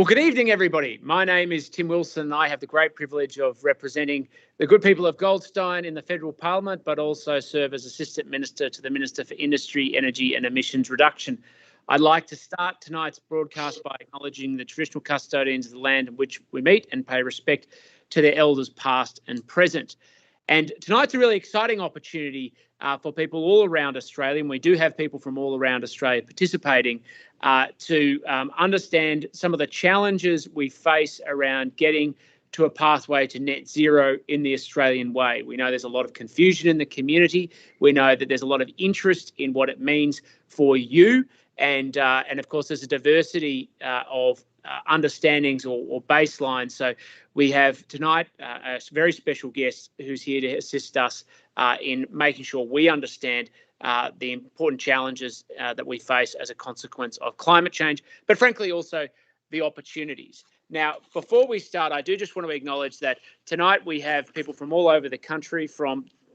Well, good evening, everybody. My name is Tim Wilson. I have the great privilege of representing the good people of Goldstein in the federal parliament, but also serve as Assistant Minister to the Minister for Industry, Energy and Emissions Reduction. I'd like to start tonight's broadcast by acknowledging the traditional custodians of the land in which we meet and pay respect to their elders past and present. And tonight's a really exciting opportunity for people all around Australia, and we do have people from all around Australia participating to understand some of the challenges we face around getting to a pathway to net zero in the Australian way. We know there's a lot of confusion in the community. We know that there's a lot of interest in what it means for you. And of course, there's a diversity of understandings or baselines. So we have tonight a very special guest who's here to assist us in making sure we understand the important challenges that we face as a consequence of climate change, but frankly also the opportunities. Now, before we start, I do just want to acknowledge that tonight we have people from all over the country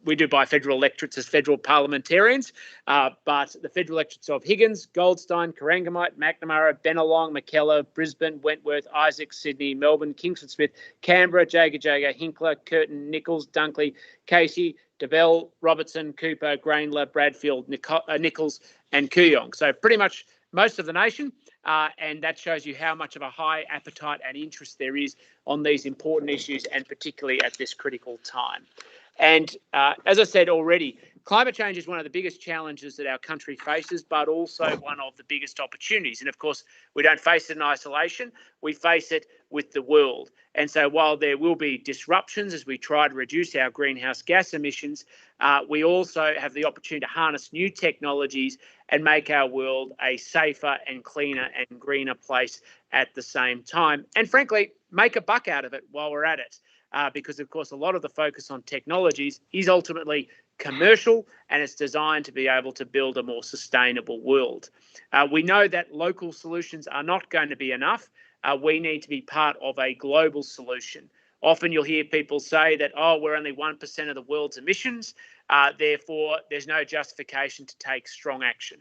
we do by federal electorates as federal parliamentarians, but the federal electorates of Higgins, Goldstein, Corangamite, McNamara, Bennelong, Mackellar, Brisbane, Wentworth, Isaac, Sydney, Melbourne, Kingston Smith, Canberra, Jaga, Hinkler, Curtin, Nichols, Dunkley, Casey, DeBell, Robertson, Cooper, Grainler, Bradfield, Nichols and Kooyong. So pretty much most of the nation, and that shows you how much of a high appetite and interest there is on these important issues, and particularly at this critical time. And as I said already, climate change is one of the biggest challenges that our country faces, but also one of the biggest opportunities. And of course, we don't face it in isolation, we face it with the world. And so while there will be disruptions as we try to reduce our greenhouse gas emissions, we also have the opportunity to harness new technologies and make our world a safer and cleaner and greener place at the same time. And frankly, make a buck out of it while we're at it. Because, of course, a lot of the focus on technologies is ultimately commercial, and it's designed to be able to build a more sustainable world. We know that local solutions are not going to be enough. We need to be part of a global solution. Often you'll hear people say that, oh, we're only 1% of the world's emissions, therefore there's no justification to take strong action.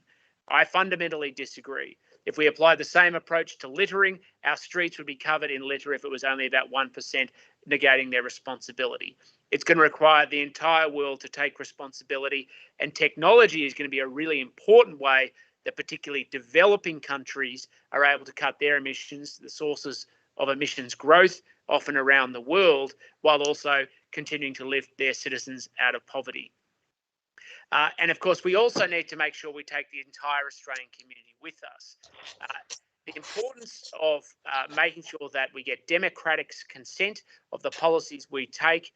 I fundamentally disagree. If we apply the same approach to littering, our streets would be covered in litter if it was only about 1% negating their responsibility. It's going to require the entire world to take responsibility, and technology is going to be a really important way that particularly developing countries are able to cut their emissions, the sources of emissions growth, often around the world, while also continuing to lift their citizens out of poverty. And of course, we also need to make sure we take the entire Australian community with us. The importance of making sure that we get democratic consent of the policies we take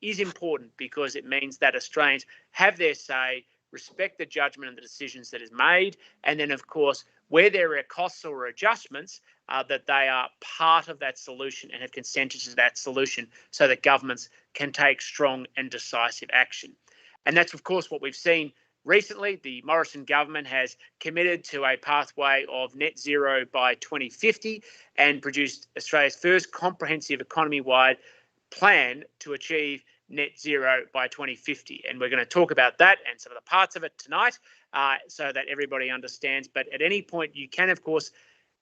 is important, because it means that Australians have their say, respect the judgment and the decisions that is made, and then, of course, where there are costs or adjustments, that they are part of that solution and have consented to that solution so that governments can take strong and decisive action. And that's, of course, what we've seen recently. The Morrison government has committed to a pathway of net zero by 2050 and produced Australia's first comprehensive economy-wide plan to achieve net zero by 2050. And we're going to talk about that and some of the parts of it tonight so that everybody understands. But at any point, you can, of course,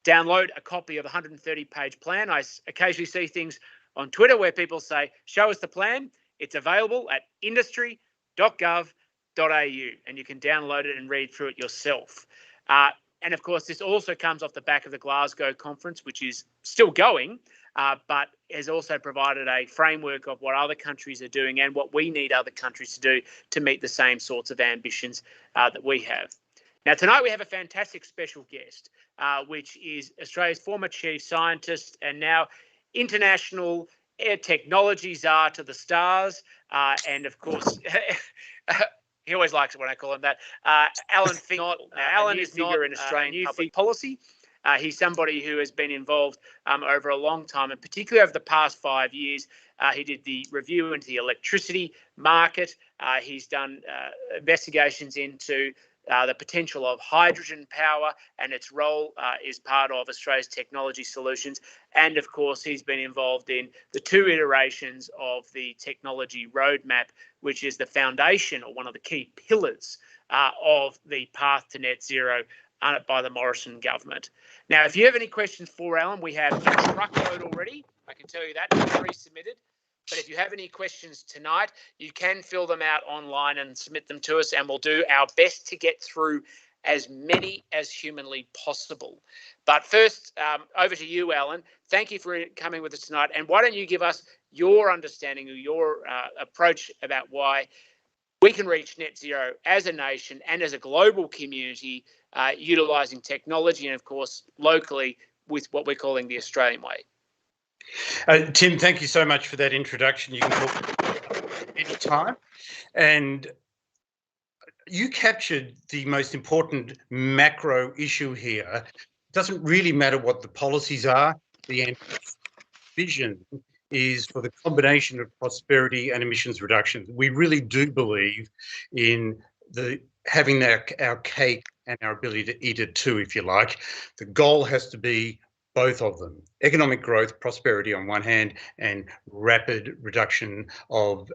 download a copy of the 130-page plan. I occasionally see things on Twitter where people say, show us the plan. It's available at industry.gov.au, and you can download it and read through it yourself. And of course, this also comes off the back of the Glasgow conference, which is still going, but has also provided a framework of what other countries are doing and what we need other countries to do to meet the same sorts of ambitions that we have. Now, tonight we have a fantastic special guest, which is Australia's former chief scientist and now international air technology czar to the stars, and of course, he always likes it when I call him that, Alan Finot. Now, Alan is not in Australian public policy. He's somebody who has been involved over a long time, and particularly over the past 5 years, he did the review into the electricity market. He's done investigations into the potential of hydrogen power and its role is part of Australia's technology solutions. And of course, he's been involved in the 2 iterations of the technology roadmap, which is the foundation or one of the key pillars of the path to net zero by the Morrison government. Now, if you have any questions for Alan, we have a truckload already. I can tell you that, pre-submitted. But if you have any questions tonight, you can fill them out online and submit them to us, and we'll do our best to get through as many as humanly possible. But first, over to you, Alan. Thank you for coming with us tonight. And why don't you give us your understanding or your approach about why we can reach net zero as a nation and as a global community, utilising technology and, of course, locally with what we're calling the Australian way. Tim, thank you so much for that introduction. You can talk any time. And you captured the most important macro issue here. It doesn't really matter what the policies are. The vision is for the combination of prosperity and emissions reductions. We really do believe in having our cake and our ability to eat it too, if you like. The goal has to be both of them: economic growth, prosperity on one hand, and rapid reduction of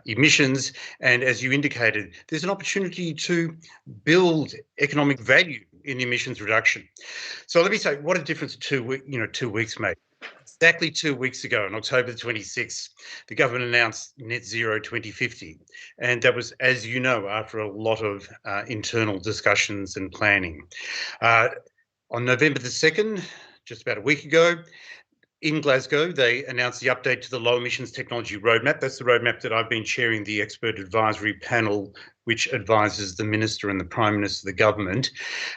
emissions. And as you indicated, there's an opportunity to build economic value in emissions reduction. So let me say, what a difference 2 weeks made. Exactly 2 weeks ago, on October the 26th, the government announced net zero 2050. And that was, as you know, after a lot of internal discussions and planning. On November the 2nd, just about a week ago, in Glasgow, they announced the update to the low emissions technology roadmap. That's the roadmap that I've been chairing the expert advisory panel, which advises the Minister and the Prime Minister of the government.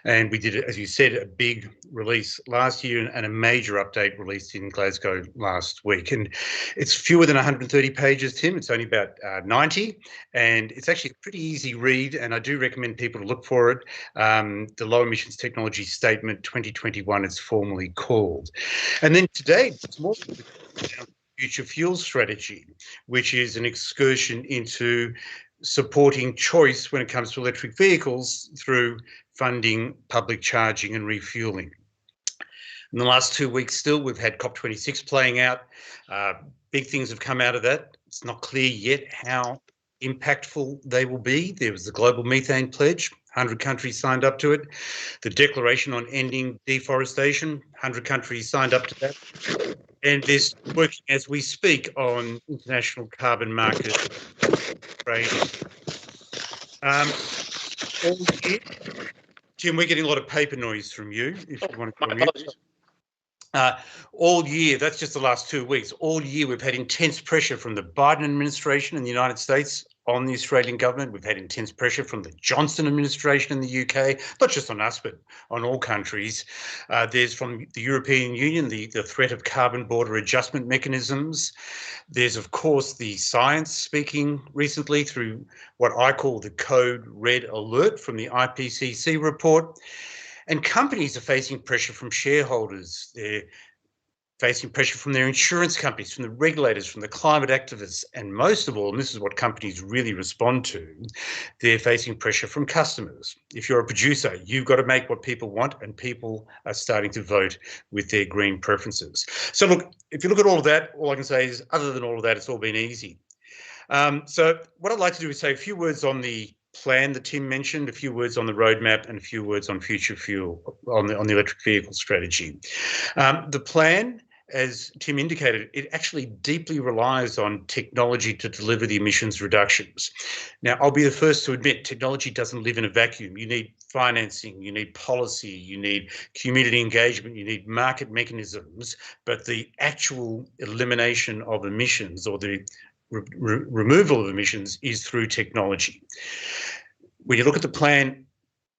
And we did, as you said, a big release last year and a major update released in Glasgow last week. And it's fewer than 130 pages, Tim. It's only about 90. And it's actually a pretty easy read. And I do recommend people to look for it. The Low Emissions Technology Statement 2021, it's formally called. And then today, it's more future fuel strategy, which is an excursion into supporting choice when it comes to electric vehicles through funding public charging and refueling. In the last 2 weeks still, we've had COP26 playing out. Big things have come out of that. It's not clear yet how impactful they will be. There was the Global Methane Pledge. 100 countries signed up to it. The Declaration on Ending Deforestation, 100 countries signed up to that. And there's working as we speak on international carbon market trading. All year, Tim, we're getting a lot of paper noise from you, if you want to come in. All year, that's just the last 2 weeks, all year we've had intense pressure from the Biden administration in the United States on the Australian government. We've had intense pressure from the Johnson administration in the UK, not just on us, but on all countries. There's from the European Union, the threat of carbon border adjustment mechanisms. There's, of course, the science speaking recently through what I call the Code Red Alert from the IPCC report. And companies are facing pressure from shareholders. They're facing pressure from their insurance companies, from the regulators, from the climate activists, and most of all, and this is what companies really respond to, they're facing pressure from customers. If you're a producer, you've got to make what people want, and people are starting to vote with their green preferences. So look, if you look at all of that, all I can say is, other than all of that, it's all been easy. So what I'd like to do is say a few words on the plan that Tim mentioned, a few words on the roadmap, and a few words on future fuel, on the electric vehicle strategy. The plan, as Tim indicated, it actually deeply relies on technology to deliver the emissions reductions. Now, I'll be the first to admit technology doesn't live in a vacuum. You need financing, you need policy, you need community engagement, you need market mechanisms, but the actual elimination of emissions or the removal of emissions is through technology. When you look at the plan,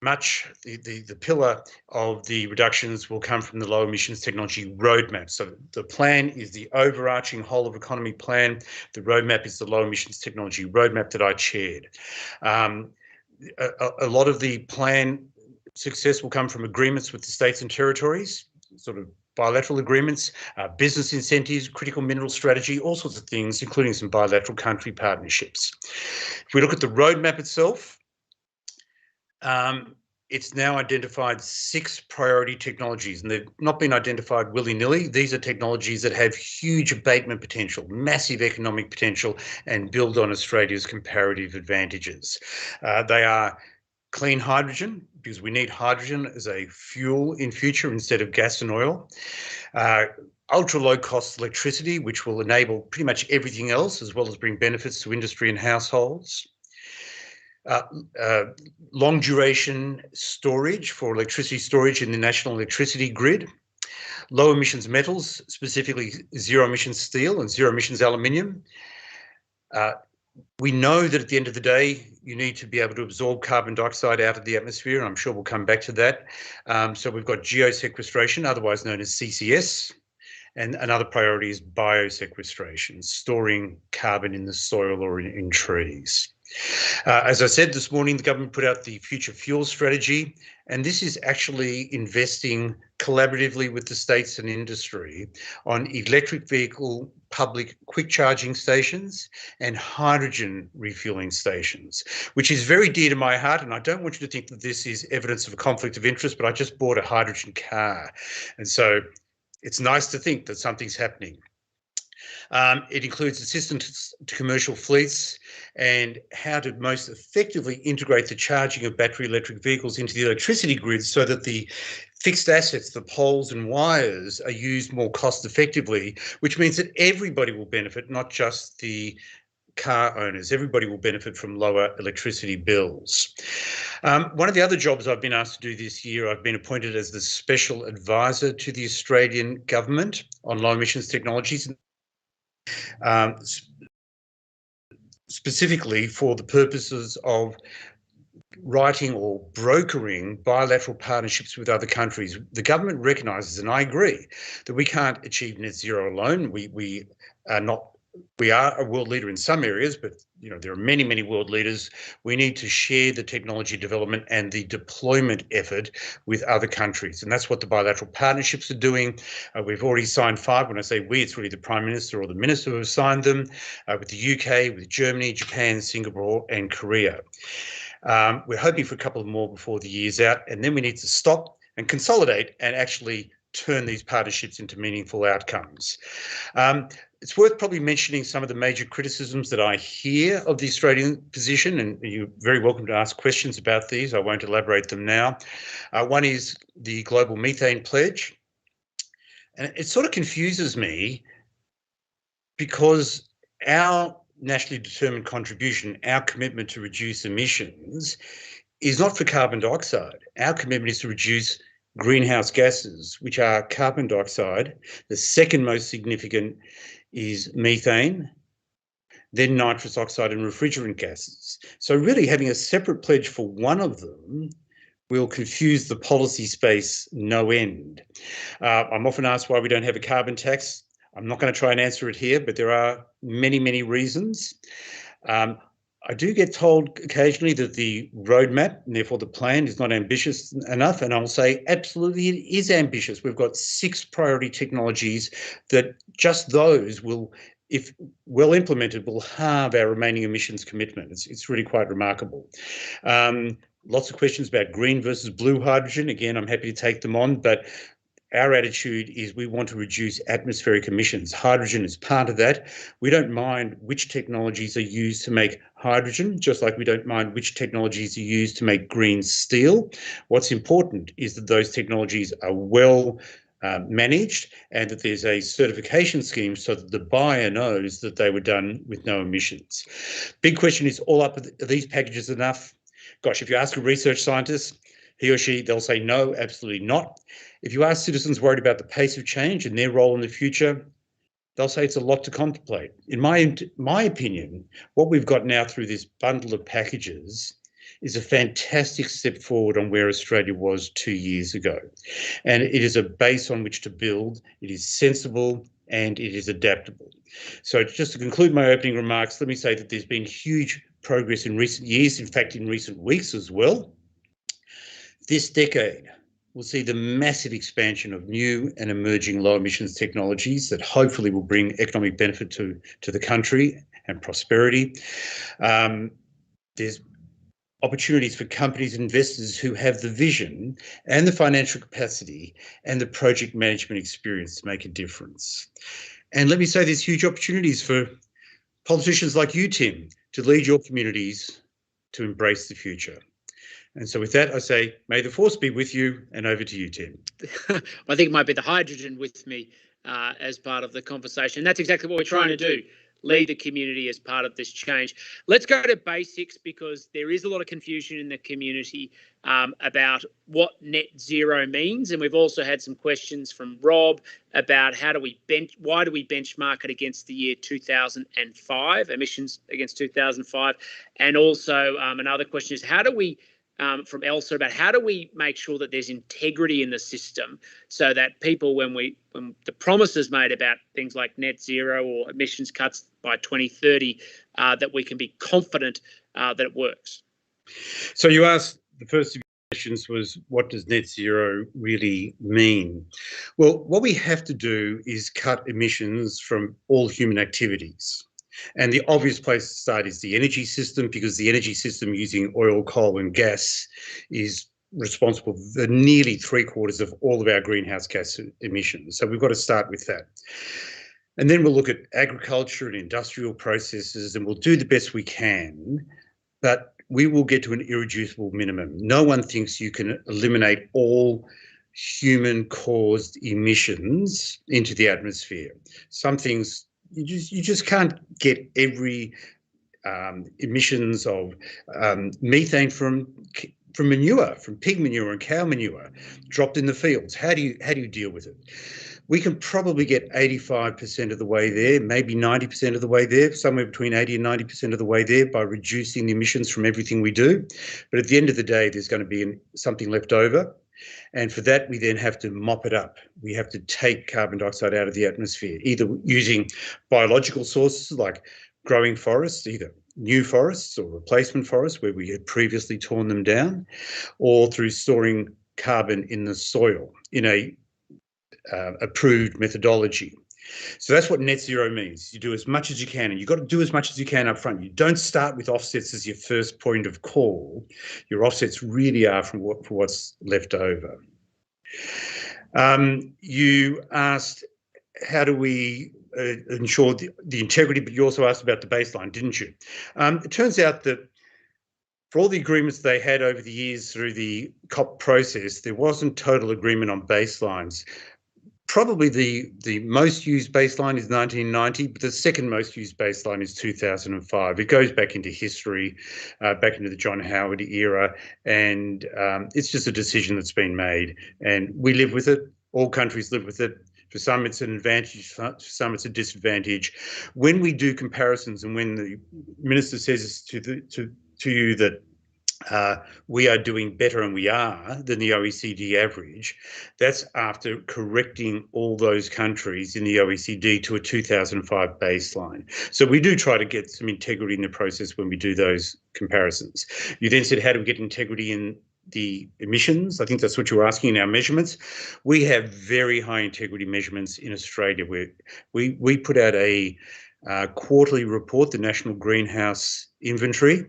the pillar of the reductions will come from the low emissions technology roadmap. So the plan is the overarching whole of economy plan. The roadmap is the low emissions technology roadmap that I chaired. A lot of the plan success will come from agreements with the states and territories, sort of bilateral agreements, business incentives, critical mineral strategy, all sorts of things, including some bilateral country partnerships. If we look at the roadmap itself, it's now identified 6 priority technologies, and they've not been identified willy-nilly. These are technologies that have huge abatement potential, massive economic potential, and build on Australia's comparative advantages. They are clean hydrogen, because we need hydrogen as a fuel in future instead of gas and oil. Ultra low cost electricity, which will enable pretty much everything else, as well as bring benefits to industry and households. Long duration storage for electricity storage in the national electricity grid. Low emissions metals, specifically zero emissions steel and zero emissions aluminium. We know that at the end of the day, you need to be able to absorb carbon dioxide out of the atmosphere, and I'm sure we'll come back to that. So we've got geosequestration, otherwise known as CCS, and another priority is biosequestration, storing carbon in the soil or in trees. As I said this morning, the government put out the Future Fuel Strategy, and this is actually investing collaboratively with the states and industry on electric vehicle public quick charging stations and hydrogen refueling stations, which is very dear to my heart. And I don't want you to think that this is evidence of a conflict of interest, but I just bought a hydrogen car. And so it's nice to think that something's happening. It includes assistance to commercial fleets and how to most effectively integrate the charging of battery electric vehicles into the electricity grid so that the fixed assets, the poles and wires, are used more cost effectively, which means that everybody will benefit, not just the car owners. Everybody will benefit from lower electricity bills. One of the other jobs I've been asked to do this year, I've been appointed as the Special Advisor to the Australian Government on low emissions technologies, specifically for the purposes of writing or brokering bilateral partnerships with other countries. The government recognises, and I agree, that we can't achieve net zero alone. We are a world leader in some areas, but there are many, many world leaders. We need to share the technology development and the deployment effort with other countries. And that's what the bilateral partnerships are doing. We've already signed 5. When I say we, it's really the Prime Minister or the Minister who have signed them, with the UK, with Germany, Japan, Singapore and Korea. We're hoping for a couple of more before the year's out, and then we need to stop and consolidate and actually turn these partnerships into meaningful outcomes. It's worth probably mentioning some of the major criticisms that I hear of the Australian position, and you're very welcome to ask questions about these. I won't elaborate them now. One is the global methane pledge. And it sort of confuses me because our nationally determined contribution, our commitment to reduce emissions, is not for carbon dioxide. Our commitment is to reduce greenhouse gases, which are carbon dioxide. The second most significant is methane, then nitrous oxide and refrigerant gases. So really having a separate pledge for one of them will confuse the policy space no end. I'm often asked why we don't have a carbon tax. I'm not going to try and answer it here, but there are many, many reasons. I do get told occasionally that the roadmap, and therefore the plan, is not ambitious enough, and I'll say absolutely it is ambitious. We've got 6 priority technologies that just those will, if well implemented, will halve our remaining emissions commitment. It's really quite remarkable. Lots of questions about green versus blue hydrogen. Again, I'm happy to take them on, but our attitude is we want to reduce atmospheric emissions. Hydrogen is part of that. We don't mind which technologies are used to make hydrogen, just like we don't mind which technologies are used to make green steel. What's important is that those technologies are well managed and that there's a certification scheme so that the buyer knows that they were done with no emissions. Big question is, all up, are these packages enough? Gosh, if you ask a research scientist, he or she, they'll say no, absolutely not. If you ask citizens worried about the pace of change and their role in the future, they'll say it's a lot to contemplate. In my opinion, what we've got now through this bundle of packages is a fantastic step forward on where Australia was 2 years ago. And it is a base on which to build. It is sensible and it is adaptable. So just to conclude my opening remarks, let me say that there's been huge progress in recent years, in fact, in recent weeks as well. This decade will see the massive expansion of new and emerging low emissions technologies that hopefully will bring economic benefit to the country and prosperity. There's opportunities for companies and investors who have the vision and the financial capacity and the project management experience to make a difference. And let me say there's huge opportunities for politicians like you, Tim, to lead your communities to embrace the future. And so with that, I say, may the force be with you, and over to you, Tim. I think it might be the hydrogen with me as part of the conversation. That's exactly what we're trying to do. Lead the community as part of this change. Let's go to basics, because there is a lot of confusion in the community about what net zero means. And we've also had some questions from Rob about why do we benchmark it against the year 2005, emissions against 2005. And also another question is, how do we from Elsa about how do we make sure that there's integrity in the system, so that people, when the promises made about things like net zero or emissions cuts by 2030, that we can be confident that it works. So you asked, the first of your questions was, what does net zero really mean? Well, what we have to do is cut emissions from all human activities. And the obvious place to start is the energy system, because the energy system using oil, coal and gas is responsible for nearly 3/4 of all of our greenhouse gas emissions. So we've got to start with that. And then we'll look at agriculture and industrial processes, and we'll do the best we can, but we will get to an irreducible minimum. No one thinks you can eliminate all human-caused emissions into the atmosphere. Some things you just can't get every emissions of methane from manure, from pig manure and cow manure dropped in the fields. How do you deal with it? We can probably get 85% of the way there, maybe 90% of the way there, somewhere between 80 and 90% of the way there, by reducing the emissions from everything we do. But at the end of the day, there's going to be something left over. And for that, we then have to mop it up. We have to take carbon dioxide out of the atmosphere, either using biological sources like growing forests, either new forests or replacement forests where we had previously torn them down, or through storing carbon in the soil in a approved methodology. So that's what net zero means. You do as much as you can, and you've got to do as much as you can up front. You don't start with offsets as your first point of call. Your offsets really are for what's left over. You asked, how do we ensure the integrity, but you also asked about the baseline, didn't you? It turns out that for all the agreements they had over the years through the COP process, there wasn't total agreement on baselines. Probably the most used baseline is 1990, but the second most used baseline is 2005. It goes back into history, back into the John Howard era, and it's just a decision that's been made, and we live with it. All countries live with it. For some, it's an advantage. For some, it's a disadvantage. When we do comparisons, and when the minister says to you that we are doing better, and we are, than the OECD average, that's after correcting all those countries in the OECD to a 2005 baseline. So we do try to get some integrity in the process when we do those comparisons. You then said, how do we get integrity in the emissions? I think that's what you're asking in our measurements. We have very high integrity measurements in Australia, where we put out a quarterly report, the National Greenhouse Inventory.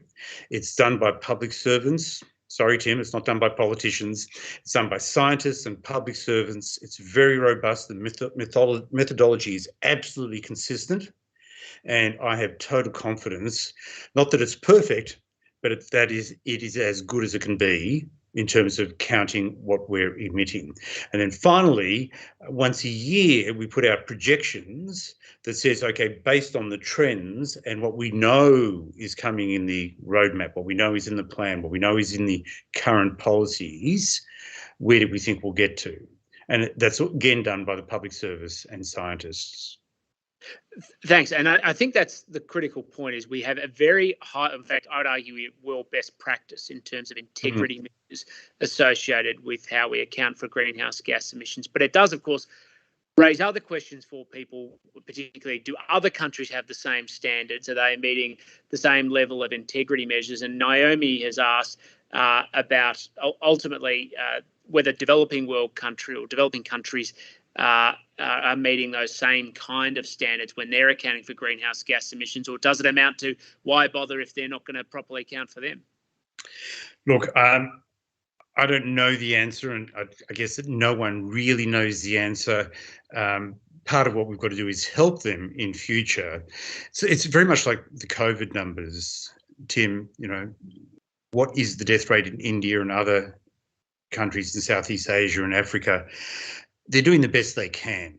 It's done by public servants. Sorry, Tim, it's not done by politicians. It's done by scientists and public servants. It's very robust. The methodology is absolutely consistent. And I have total confidence, not that it's perfect, but it is as good as it can be in terms of counting what we're emitting. And then finally, once a year, we put out projections that says, okay, based on the trends and what we know is coming in the roadmap, what we know is in the plan, what we know is in the current policies, where do we think we'll get to? And that's again done by the public service and scientists. Thanks. And I think that's the critical point, is we have a very high, in fact, I'd argue world best practice in terms of integrity measures associated with how we account for greenhouse gas emissions. But it does, of course, raise other questions for people, particularly, do other countries have the same standards? Are they meeting the same level of integrity measures? And Naomi has asked about ultimately whether developing countries are meeting those same kind of standards when they're accounting for greenhouse gas emissions, or does it amount to why bother if they're not going to properly account for them? Look, I don't know the answer, and I guess that no one really knows the answer. Part of what we've got to do is help them in future. So it's very much like the COVID numbers, Tim. You know, what is the death rate in India and other countries in Southeast Asia and Africa, they're doing the best they can.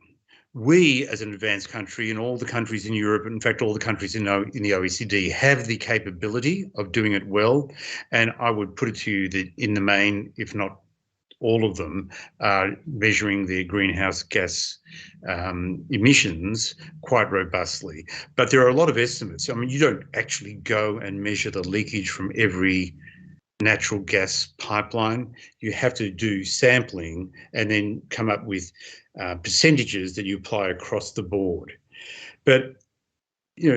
We, as an advanced country, and all the countries in Europe, in fact, all the countries in the OECD, have the capability of doing it well. And I would put it to you that in the main, if not all of them, are measuring their greenhouse gas emissions quite robustly. But there are a lot of estimates. I mean, you don't actually go and measure the leakage from every natural gas pipeline. You have to do sampling and then come up with percentages that you apply across the board. But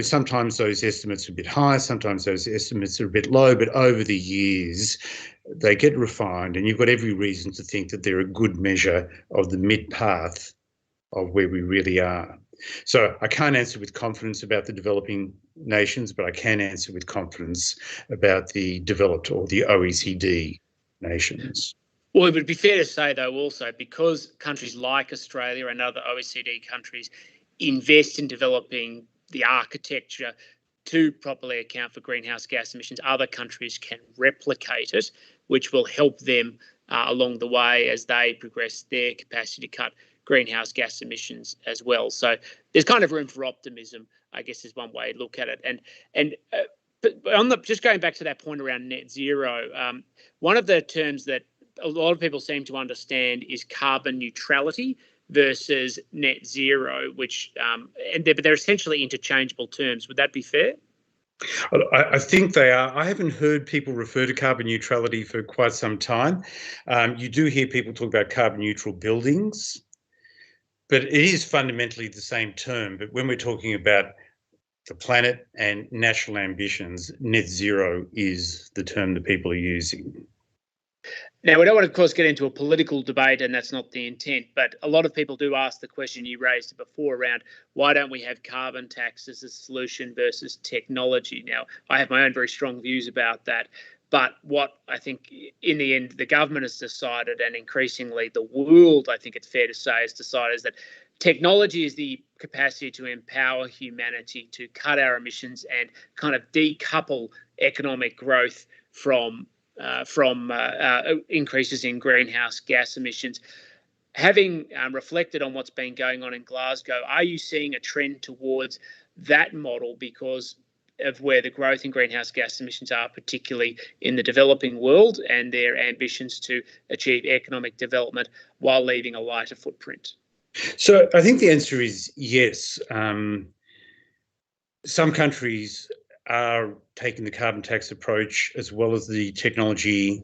sometimes those estimates are a bit high, sometimes those estimates are a bit low, but over the years they get refined, and you've got every reason to think that they're a good measure of the mid-path of where we really are. So I can't answer with confidence about the developing nations, but I can answer with confidence about the developed or the OECD nations. Well, it would be fair to say, though, also, because countries like Australia and other OECD countries invest in developing the architecture to properly account for greenhouse gas emissions, other countries can replicate it, which will help them along the way as they progress their capacity to cut greenhouse gas emissions as well. So there's kind of room for optimism, I guess, is one way to look at it. But just going back to that point around net zero, one of the terms that a lot of people seem to understand is carbon neutrality versus net zero, but they're essentially interchangeable terms. Would that be fair? I think they are. I haven't heard people refer to carbon neutrality for quite some time. You do hear people talk about carbon neutral buildings, but it is fundamentally the same term. But when we're talking about the planet and national ambitions, net zero is the term that people are using. Now, we don't want to, of course, get into a political debate, and that's not the intent, but a lot of people do ask the question you raised before around why don't we have carbon tax as a solution versus technology? Now, I have my own very strong views about that, but what I think in the end the government has decided, and increasingly the world, I think it's fair to say, has decided, is that technology is the capacity to empower humanity to cut our emissions and kind of decouple economic growth from increases in greenhouse gas emissions. Having reflected on what's been going on in Glasgow, are you seeing a trend towards that model because of where the growth in greenhouse gas emissions are, particularly in the developing world, and their ambitions to achieve economic development while leaving a lighter footprint? So I think the answer is yes. Some countries are taking the carbon tax approach as well as the technology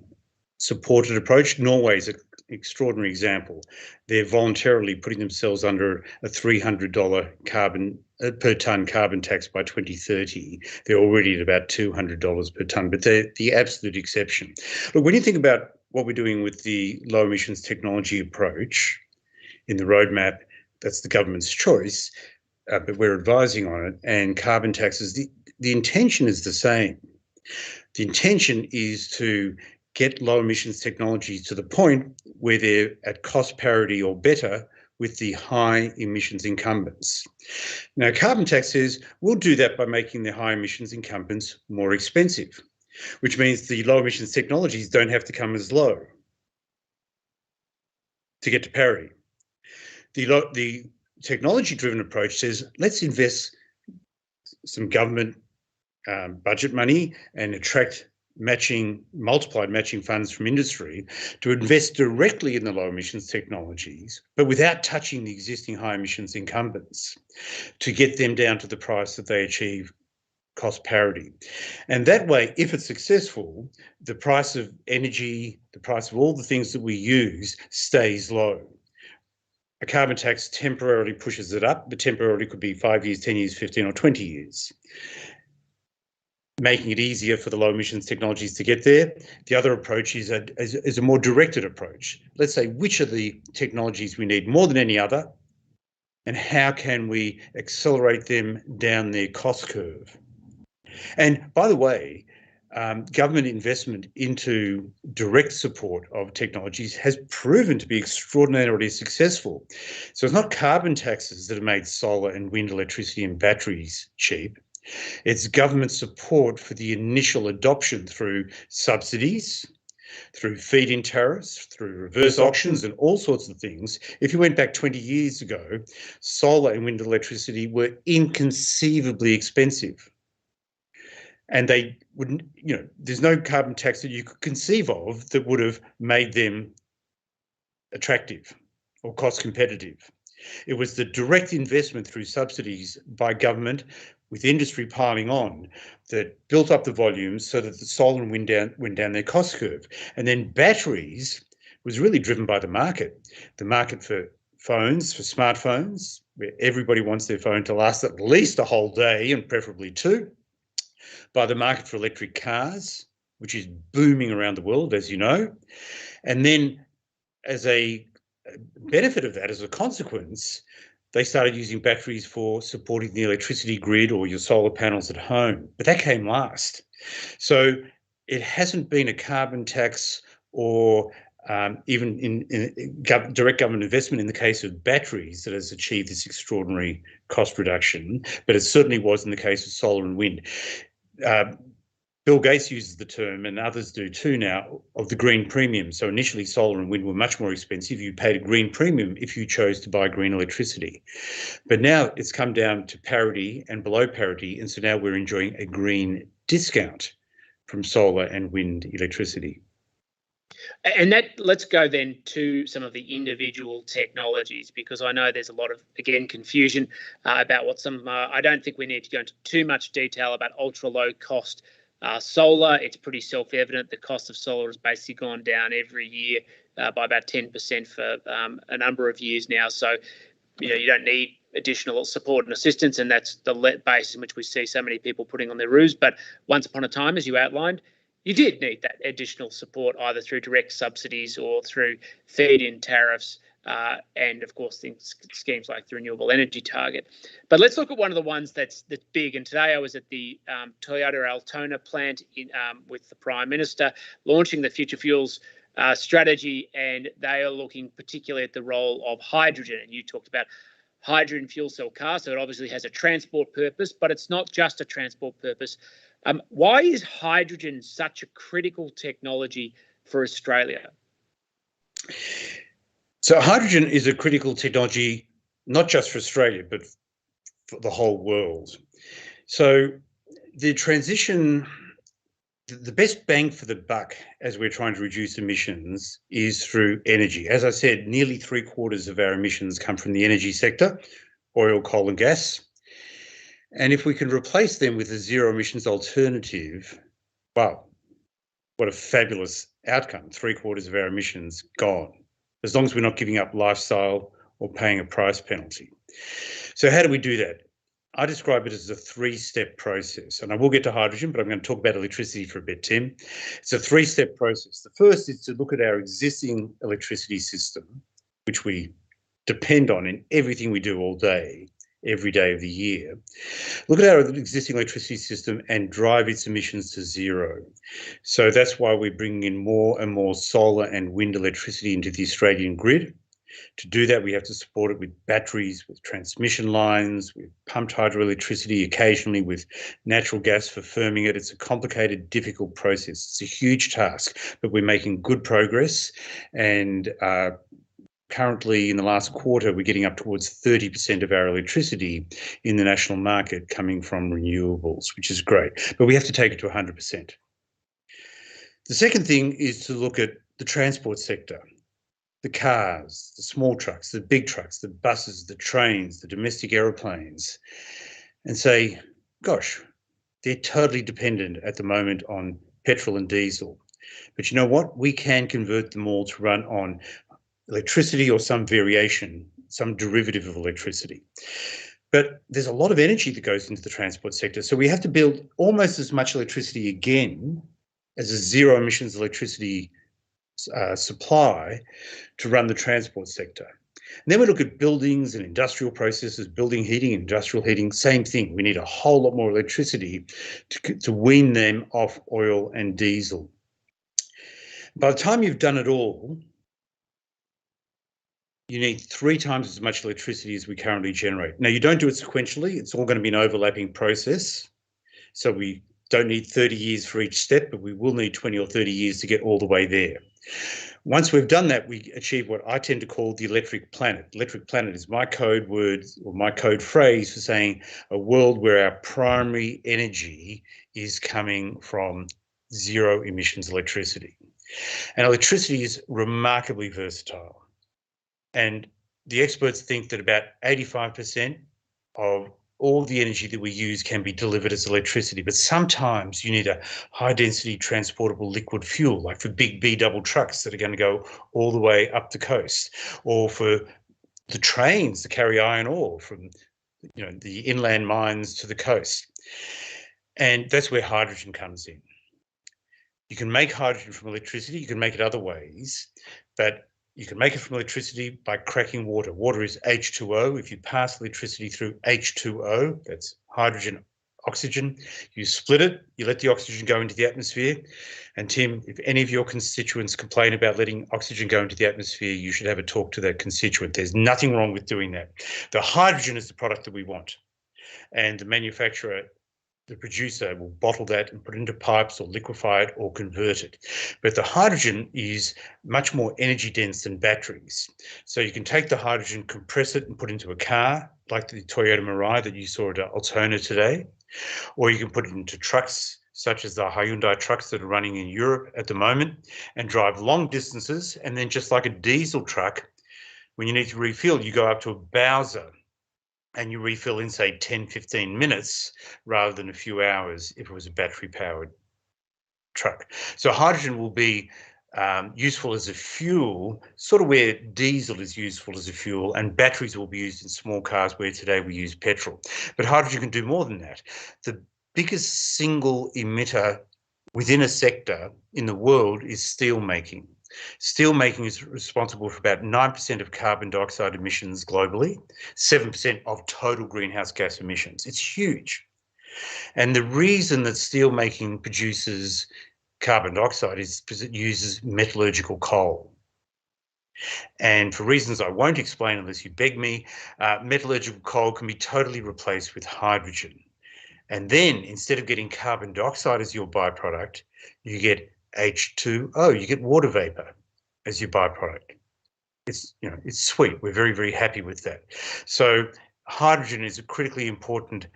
supported approach. Norway's an extraordinary example. They're voluntarily putting themselves under a $300 carbon per tonne carbon tax by 2030. They're already at about $200 per tonne, but they're the absolute exception. Look, when you think about what we're doing with the low emissions technology approach in the roadmap, that's the government's choice, but we're advising on it, and carbon taxes, the intention is the same. The intention is to get low emissions technologies to the point where they're at cost parity or better with the high emissions incumbents. Now, carbon tax says we'll do that by making the high emissions incumbents more expensive, which means the low emissions technologies don't have to come as low to get to parity. The technology-driven approach says let's invest some government budget money and attract multiplied matching funds from industry to invest directly in the low emissions technologies, but without touching the existing high emissions incumbents, to get them down to the price that they achieve cost parity. And that way, if it's successful, the price of energy, the price of all the things that we use stays low. A carbon tax temporarily pushes it up, but temporarily could be 5 years, 10 years, 15 or 20 years. Making it easier for the low emissions technologies to get there. The other approach is a more directed approach. Let's say which are the technologies we need more than any other, and how can we accelerate them down their cost curve? And by the way, government investment into direct support of technologies has proven to be extraordinarily successful. So it's not carbon taxes that have made solar and wind electricity and batteries cheap. It's government support for the initial adoption through subsidies, through feed-in tariffs, through reverse auctions and all sorts of things. If you went back 20 years ago, solar and wind electricity were inconceivably expensive. And they wouldn't, there's no carbon tax that you could conceive of that would have made them attractive or cost competitive. It was the direct investment through subsidies by government with industry piling on that built up the volumes so that the solar and wind went down their cost curve. And then batteries was really driven by the market for phones, for smartphones, where everybody wants their phone to last at least a whole day and preferably two, by the market for electric cars, which is booming around the world, as you know. And then as a benefit of that, as a consequence, they started using batteries for supporting the electricity grid or your solar panels at home. But that came last. So it hasn't been a carbon tax or even in direct government investment in the case of batteries that has achieved this extraordinary cost reduction, but it certainly was in the case of solar and wind. Bill Gates uses the term, and others do too now, of the green premium. So initially solar and wind were much more expensive. You paid a green premium if you chose to buy green electricity. But now it's come down to parity and below parity, and so now we're enjoying a green discount from solar and wind electricity. And let's go then to some of the individual technologies, because I know there's a lot of, again, confusion about what some of them are. I don't think we need to go into too much detail about ultra low cost solar. It's pretty self-evident the cost of solar has basically gone down every year by about 10% for a number of years now. So, you don't need additional support and assistance, and that's the basis in which we see so many people putting on their roofs. But once upon a time, as you outlined, you did need that additional support either through direct subsidies or through feed-in tariffs, and of course schemes like the renewable energy target. But let's look at one of the ones that's big. And today I was at the Toyota Altona plant with the Prime Minister launching the Future Fuels strategy, and they are looking particularly at the role of hydrogen. And you talked about hydrogen fuel cell cars, so it obviously has a transport purpose, but it's not just a transport purpose. Why is hydrogen such a critical technology for Australia? So hydrogen is a critical technology, not just for Australia, but for the whole world. So the transition, the best bang for the buck as we're trying to reduce emissions is through energy. As I said, nearly 3/4 of our emissions come from the energy sector, oil, coal and gas. And if we can replace them with a zero emissions alternative, wow, what a fabulous outcome. 3/4 of our emissions gone, as long as we're not giving up lifestyle or paying a price penalty. So how do we do that? I describe it as a 3-step process, and I will get to hydrogen, but I'm going to talk about electricity for a bit, Tim. It's a 3-step process. The first is to look at our existing electricity system, which we depend on in everything we do all day, every day of the year. Look at our existing electricity system and drive its emissions to zero. So that's why we're bringing in more and more solar and wind electricity into the Australian grid. To do that, we have to support it with batteries, with transmission lines, with pumped hydroelectricity, occasionally with natural gas for firming it. It's a complicated, difficult process. It's a huge task, but we're making good progress. And currently, in the last quarter, we're getting up towards 30% of our electricity in the national market coming from renewables, which is great. But we have to take it to 100%. The second thing is to look at the transport sector. The cars, the small trucks, the big trucks, the buses, the trains, the domestic aeroplanes, and say, gosh, they're totally dependent at the moment on petrol and diesel. But you know what? We can convert them all to run on electricity or some variation, some derivative of electricity. But there's a lot of energy that goes into the transport sector. So we have to build almost as much electricity again as a zero emissions electricity supply to run the transport sector. And then we look at buildings and industrial processes, building heating, industrial heating, same thing. We need a whole lot more electricity to wean them off oil and diesel. By the time you've done it all, you need 3 times as much electricity as we currently generate. Now, you don't do it sequentially. It's all going to be an overlapping process. So we don't need 30 years for each step, but we will need 20 or 30 years to get all the way there. Once we've done that, we achieve what I tend to call the electric planet. Electric planet is my code word or my code phrase for saying a world where our primary energy is coming from zero emissions electricity. And electricity is remarkably versatile. And the experts think that about 85% of all the energy that we use can be delivered as electricity, but sometimes you need a high density transportable liquid fuel, like for big B double trucks that are going to go all the way up the coast, or for the trains to carry iron ore from the inland mines to the coast. And that's where hydrogen comes in. You can make hydrogen from electricity, you can make it other ways, but you can make it from electricity by cracking water. Water is H2O. If you pass electricity through H2O, that's hydrogen, oxygen, you split it, you let the oxygen go into the atmosphere. And Tim, if any of your constituents complain about letting oxygen go into the atmosphere, you should have a talk to that constituent. There's nothing wrong with doing that. The hydrogen is the product that we want. And the manufacturer, the producer, will bottle that and put it into pipes or liquefy it or convert it. But the hydrogen is much more energy dense than batteries. So you can take the hydrogen, compress it and put it into a car, like the Toyota Mirai that you saw at Altona today, or you can put it into trucks such as the Hyundai trucks that are running in Europe at the moment and drive long distances. And then just like a diesel truck, when you need to refuel, you go up to a Bowser and you refill in, say, 10, 15 minutes rather than a few hours if it was a battery-powered truck. So hydrogen will be useful as a fuel, sort of where diesel is useful as a fuel, and batteries will be used in small cars where today we use petrol. But hydrogen can do more than that. The biggest single emitter within a sector in the world is steel making. Steel making is responsible for about 9% of carbon dioxide emissions globally, 7% of total greenhouse gas emissions. It's huge. And the reason that steel making produces carbon dioxide is because it uses metallurgical coal. And for reasons I won't explain unless you beg me, metallurgical coal can be totally replaced with hydrogen. And then instead of getting carbon dioxide as your byproduct, you get H2O, you get water vapor as your byproduct. It's sweet. We're very, very happy with that. So hydrogen is a critically important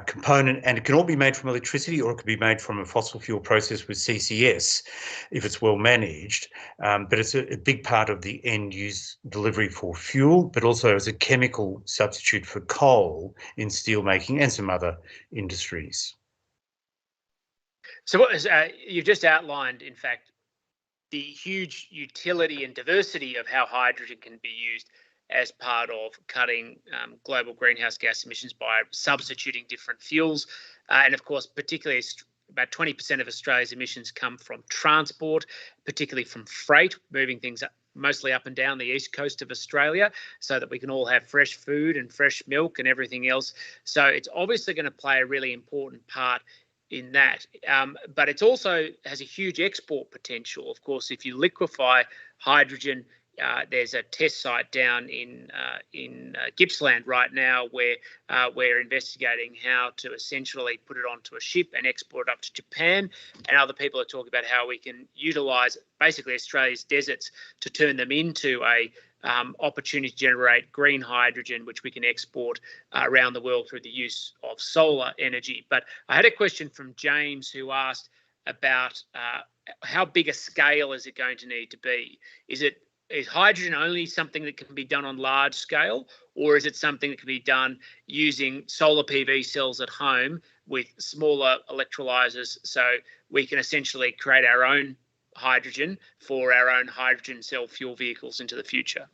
component, and it can all be made from electricity, or it could be made from a fossil fuel process with CCS if it's well managed. But it's a big part of the end use delivery for fuel, but also as a chemical substitute for coal in steel making and some other industries. So what is, you've just outlined, in fact, the huge utility and diversity of how hydrogen can be used as part of cutting global greenhouse gas emissions by substituting different fuels. And of course, particularly about 20% of Australia's emissions come from transport, particularly from freight, moving things mostly up and down the east coast of Australia so that we can all have fresh food and fresh milk and everything else. So it's obviously going to play a really important part in that, but it also has a huge export potential. Of course, if you liquefy hydrogen, there's a test site down in Gippsland right now where we're investigating how to essentially put it onto a ship and export it up to Japan. And other people are talking about how we can utilise basically Australia's deserts to turn them into a opportunity to generate green hydrogen, which we can export around the world through the use of solar energy. But I had a question from James who asked about how big a scale is it going to need to be? Is hydrogen only something that can be done on large scale, or is it something that can be done using solar PV cells at home with smaller electrolyzers, so we can essentially create our own hydrogen for our own hydrogen cell fuel vehicles into the future?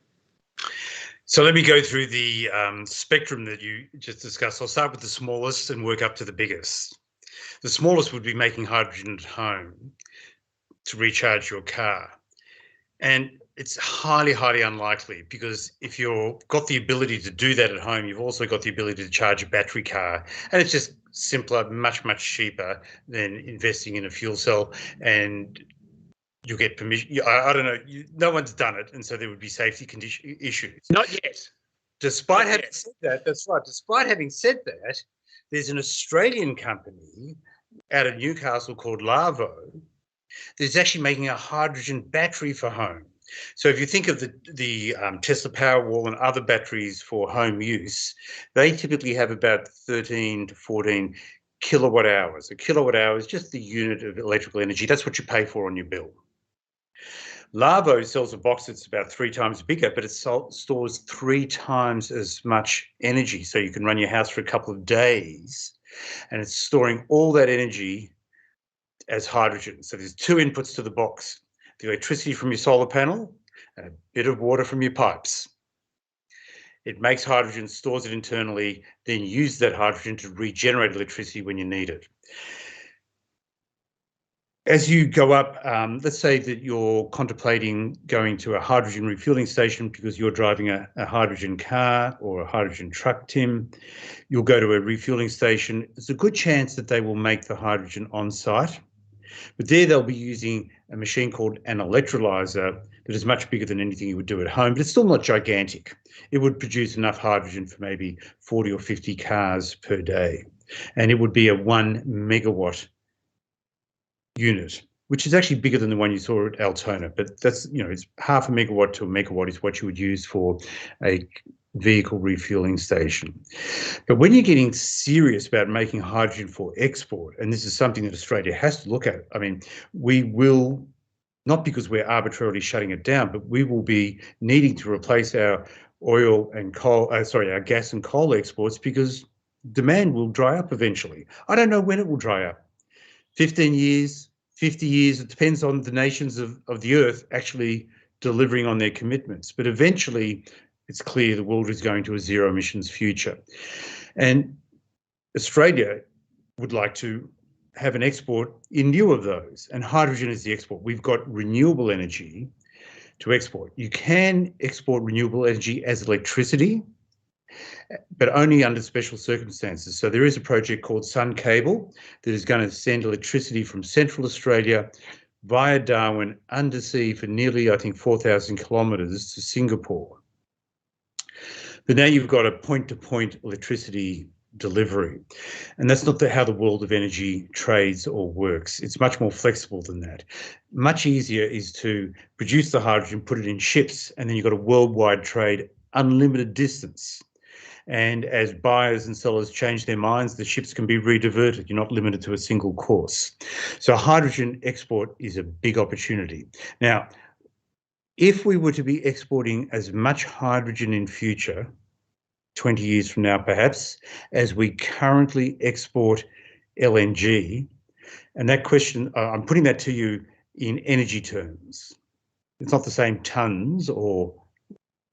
So let me go through the spectrum that you just discussed. I'll start with the smallest and work up to the biggest. The smallest would be making hydrogen at home to recharge your car. And it's highly, highly unlikely, because if you've got the ability to do that at home, you've also got the ability to charge a battery car. And it's just simpler, much, much cheaper than investing in a fuel cell, and you'll get permission. I don't know, no one's done it, and so there would be safety issues. Not yet. Despite having said that, that's right. Despite having said that, There's an Australian company out of Newcastle called Larvo that's actually making a hydrogen battery for home. So if you think of the Tesla Powerwall and other batteries for home use, they typically have about 13 to 14 kilowatt hours. A kilowatt hour is just the unit of electrical energy. That's what you pay for on your bill. Larvo sells a box that's about 3 times bigger, but it stores 3 times as much energy. So you can run your house for a couple of days, and it's storing all that energy as hydrogen. So there's 2 inputs to the box: the electricity from your solar panel and a bit of water from your pipes. It makes hydrogen, stores it internally, then uses that hydrogen to regenerate electricity when you need it. As you go up, let's say that you're contemplating going to a hydrogen refueling station because you're driving a hydrogen car or a hydrogen truck, Tim. You'll go to a refueling station. There's a good chance that they will make the hydrogen on site, but there they'll be using a machine called an electrolyzer that is much bigger than anything you would do at home, but it's still not gigantic. It would produce enough hydrogen for maybe 40 or 50 cars per day, and it would be a 1 megawatt unit, which is actually bigger than the one you saw at Altona, but that's, it's half a megawatt to a megawatt is what you would use for a vehicle refueling station. But when you're getting serious about making hydrogen for export, and this is something that Australia has to look at, I mean, we will, not because we're arbitrarily shutting it down, but we will be needing to replace our oil and coal, our gas and coal exports, because demand will dry up eventually. I don't know when it will dry up. 15 years, 50 years, it depends on the nations of the earth actually delivering on their commitments. But eventually, it's clear the world is going to a zero emissions future. And Australia would like to have an export in lieu of those, and hydrogen is the export. We've got renewable energy to export. You can export renewable energy as electricity, but only under special circumstances. So there is a project called Sun Cable that is going to send electricity from Central Australia via Darwin undersea for nearly, I think, 4,000 kilometres to Singapore. But now you've got a point-to-point electricity delivery. And that's not how the world of energy trades or works. It's much more flexible than that. Much easier is to produce the hydrogen, put it in ships, and then you've got a worldwide trade, unlimited distance. And as buyers and sellers change their minds, the ships can be rediverted. You're not limited to a single course. So hydrogen export is a big opportunity. Now, if we were to be exporting as much hydrogen in future, 20 years from now perhaps, as we currently export LNG, and that question, I'm putting that to you in energy terms. It's not the same tonnes or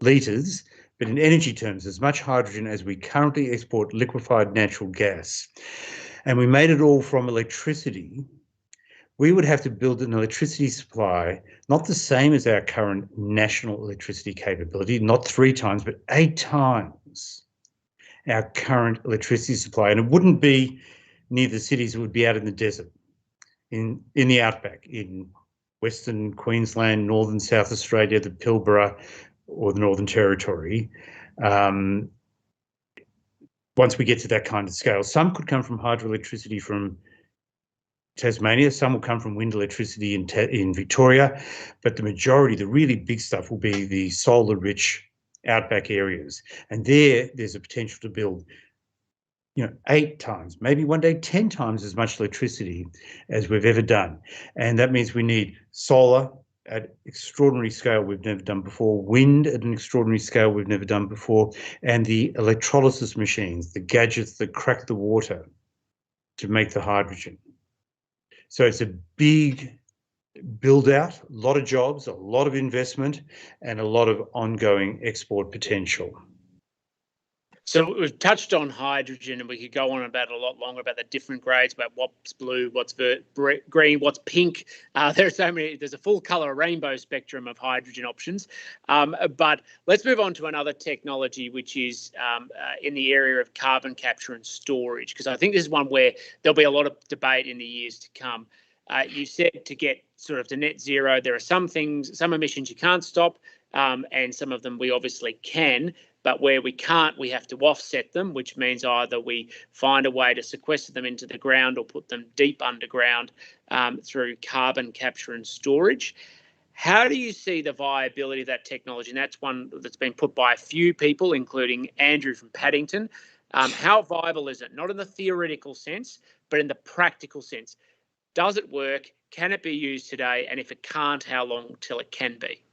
litres, but in energy terms, as much hydrogen as we currently export liquefied natural gas, and we made it all from electricity, we would have to build an electricity supply, not the same as our current national electricity capability, not 3 times, but 8 times our current electricity supply. And it wouldn't be near the cities, it would be out in the desert, in the outback, in Western Queensland, Northern South Australia, the Pilbara, or the Northern Territory, once we get to that kind of scale. Some could come from hydroelectricity from Tasmania, some will come from wind electricity in Victoria, but the majority, the really big stuff, will be the solar-rich outback areas. And there's a potential to build 8 times, maybe one day 10 times as much electricity as we've ever done. And that means we need solar at extraordinary scale we've never done before, wind at an extraordinary scale we've never done before, and the electrolysis machines, the gadgets that crack the water to make the hydrogen. So it's a big build out, a lot of jobs, a lot of investment, and a lot of ongoing export potential. So we've touched on hydrogen, and we could go on about it a lot longer about the different grades, about what's blue, what's green, what's pink. There are so many. There's a full colour rainbow spectrum of hydrogen options. But let's move on to another technology, which is in the area of carbon capture and storage, because I think this is one where there'll be a lot of debate in the years to come. You said to get sort of to net zero, there are some things, some emissions you can't stop, and some of them we obviously can. But where we can't, we have to offset them, which means either we find a way to sequester them into the ground or put them deep underground through carbon capture and storage. How do you see the viability of that technology? And that's one that's been put by a few people, including Andrew from Paddington. How viable is it? Not in the theoretical sense, but in the practical sense. Does it work? Can it be used today? And if it can't, how long till it can be?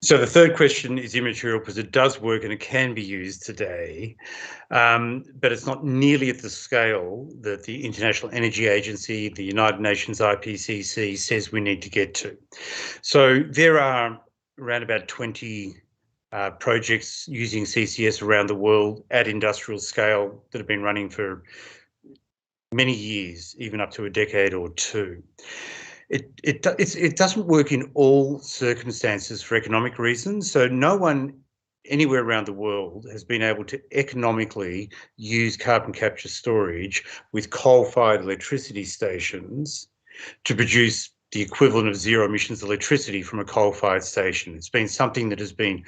So the third question is immaterial because it does work and it can be used today, but it's not nearly at the scale that the International Energy Agency, the United Nations IPCC says we need to get to. So there are around about 20 projects using CCS around the world at industrial scale that have been running for many years, even up to a decade or two. It doesn't work in all circumstances for economic reasons. So no one anywhere around the world has been able to economically use carbon capture storage with coal-fired electricity stations to produce the equivalent of zero emissions electricity from a coal-fired station. It's been something that has been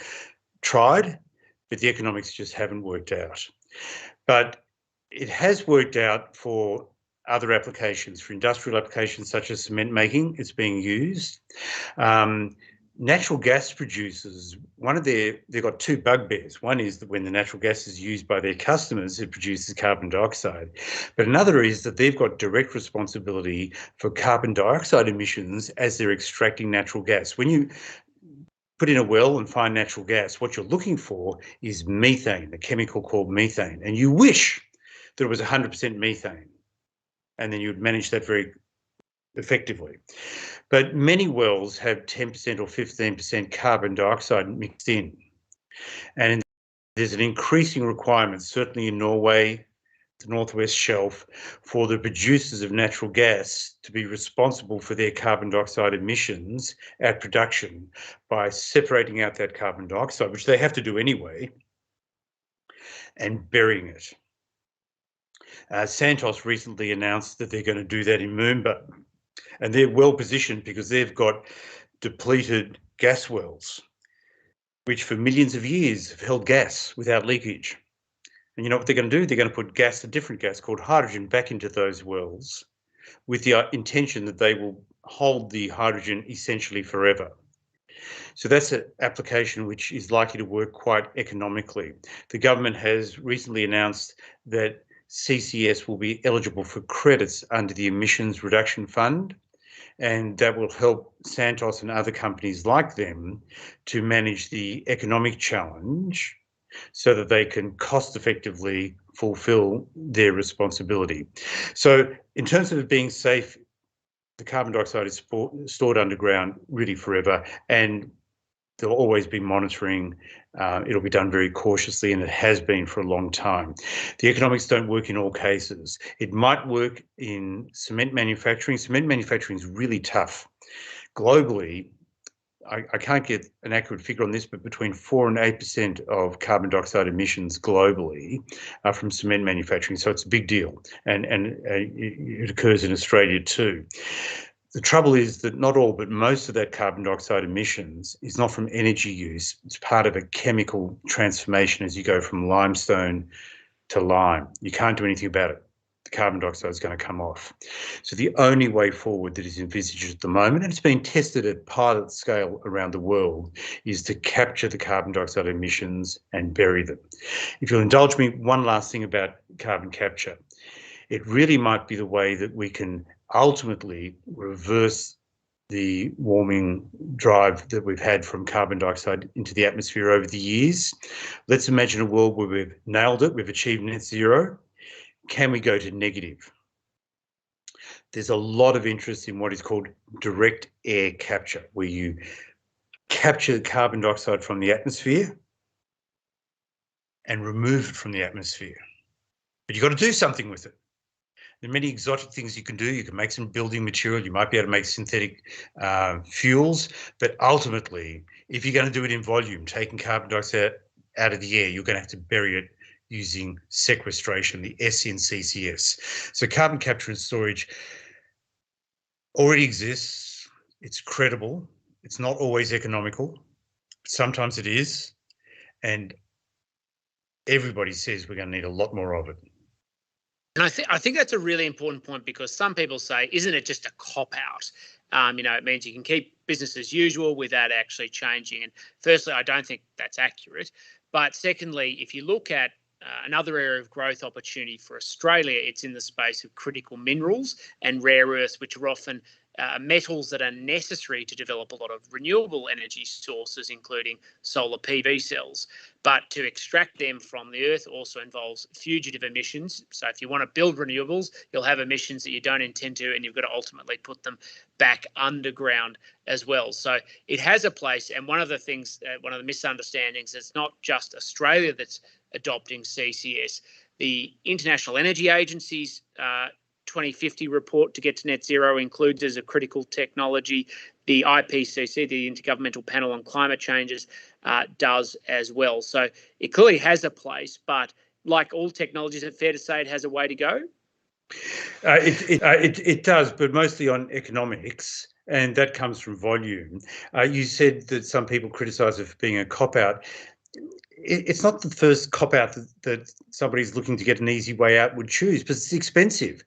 tried, but the economics just haven't worked out. But it has worked out for other applications, for industrial applications such as cement making. It's being used. Natural gas producers, they've got two bugbears. One is that when the natural gas is used by their customers, it produces carbon dioxide. But another is that they've got direct responsibility for carbon dioxide emissions as they're extracting natural gas. When you put in a well and find natural gas, what you're looking for is methane, a chemical called methane. And you wish that it was 100% methane, and then you'd manage that very effectively. But many wells have 10% or 15% carbon dioxide mixed in. And there's an increasing requirement, certainly in Norway, the Northwest Shelf, for the producers of natural gas to be responsible for their carbon dioxide emissions at production by separating out that carbon dioxide, which they have to do anyway, and burying it. Santos recently announced that they're going to do that in Moomba, and they're well positioned because they've got depleted gas wells, which for millions of years have held gas without leakage. And you know what they're going to do? They're going to put gas, a different gas called hydrogen, back into those wells with the intention that they will hold the hydrogen essentially forever. So that's an application which is likely to work quite economically. The government has recently announced that CCS will be eligible for credits under the Emissions Reduction Fund, and that will help Santos and other companies like them to manage the economic challenge so that they can cost effectively fulfill their responsibility. So in terms of it being safe, the carbon dioxide is stored underground really forever, and there'll always be monitoring. It'll be done very cautiously, and it has been for a long time. The economics don't work in all cases. It might work in cement manufacturing. Cement manufacturing is really tough. Globally, I can't get an accurate figure on this, but between 4 and 8% of carbon dioxide emissions globally are from cement manufacturing. So it's a big deal, and it occurs in Australia too. The trouble is that not all, but most of that carbon dioxide emissions is not from energy use. It's part of a chemical transformation as you go from limestone to lime. You can't do anything about it. The carbon dioxide is going to come off. So the only way forward that is envisaged at the moment, and it's been tested at pilot scale around the world, is to capture the carbon dioxide emissions and bury them. If you'll indulge me, one last thing about carbon capture. It really might be the way that we can ultimately reverse the warming drive that we've had from carbon dioxide into the atmosphere over the years. Let's imagine a world where we've nailed it, we've achieved net zero. Can we go to negative? There's a lot of interest in what is called direct air capture, where you capture carbon dioxide from the atmosphere and remove it from the atmosphere. But you've got to do something with it. There are many exotic things you can do. You can make some building material. You might be able to make synthetic fuels. But ultimately, if you're going to do it in volume, taking carbon dioxide out of the air, you're going to have to bury it using sequestration, the S in CCS. So carbon capture and storage already exists. It's credible. It's not always economical. Sometimes it is. and everybody says we're going to need a lot more of it. And I think that's a really important point, because some people say, isn't it just a cop-out? It means you can keep business as usual without actually changing. And firstly, I don't think that's accurate. But secondly, if you look at another area of growth opportunity for Australia, it's in the space of critical minerals and rare earths, which are often metals that are necessary to develop a lot of renewable energy sources, including solar PV cells. But to extract them from the earth also involves fugitive emissions. So if you want to build renewables, you'll have emissions that you don't intend to, and you've got to ultimately put them back underground as well. So it has a place. And one of the things, one of the misunderstandings, it's not just Australia that's adopting CCS. The International Energy Agency's 2050 report to get to net zero includes as a critical technology. The IPCC, the Intergovernmental Panel on Climate Changes, does as well. So it clearly has a place, but like all technologies, it's fair to say it has a way to go. It does, but mostly on economics, and that comes from volume. You said that some people criticise it for being a cop-out. It's not the first cop-out that somebody's looking to get an easy way out would choose, but it's expensive.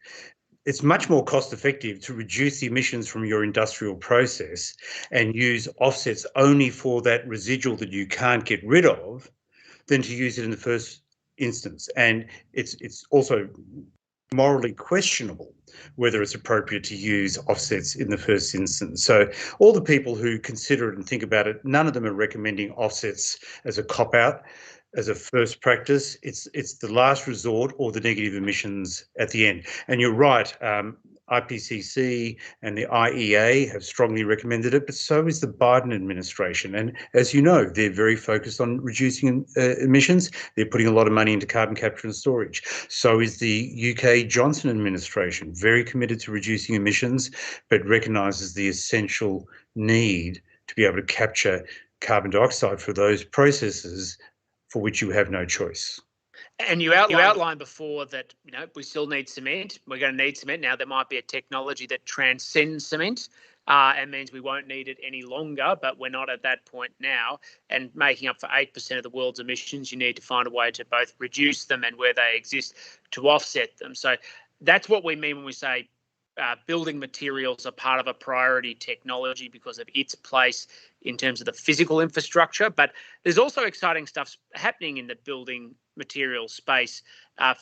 It's much more cost effective to reduce the emissions from your industrial process and use offsets only for that residual that you can't get rid of than to use it in the first instance. And it's also morally questionable whether it's appropriate to use offsets in the first instance. So all the people who consider it and think about it, none of them are recommending offsets as a cop-out, as a first practice. It's the last resort, or the negative emissions at the end. And you're right, IPCC and the IEA have strongly recommended it, but so is the Biden administration. And as you know, they're very focused on reducing emissions. They're putting a lot of money into carbon capture and storage. So is the UK Johnson administration, very committed to reducing emissions, but recognises the essential need to be able to capture carbon dioxide for those processes for which you have no choice. And you outlined before that, we still need cement. We're going to need cement. Now, there might be a technology that transcends cement and means we won't need it any longer, but we're not at that point now. And making up for 8% of the world's emissions, you need to find a way to both reduce them and, where they exist, to offset them. So that's what we mean when we say building materials are part of a priority technology because of its place in terms of the physical infrastructure. But there's also exciting stuff happening in the building material space.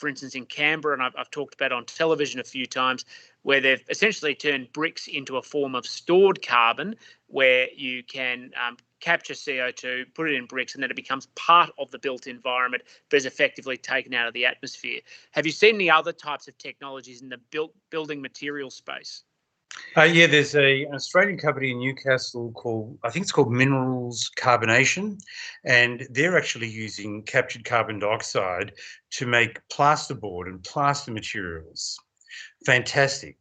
For instance, in Canberra, and I've talked about on television a few times, where they've essentially turned bricks into a form of stored carbon, where you can capture CO2, put it in bricks, and then it becomes part of the built environment, but is effectively taken out of the atmosphere. Have you seen any other types of technologies in the building material space? Yeah, there's an Australian company in Newcastle called, I think it's called Minerals Carbonation, and they're actually using captured carbon dioxide to make plasterboard and plaster materials. Fantastic.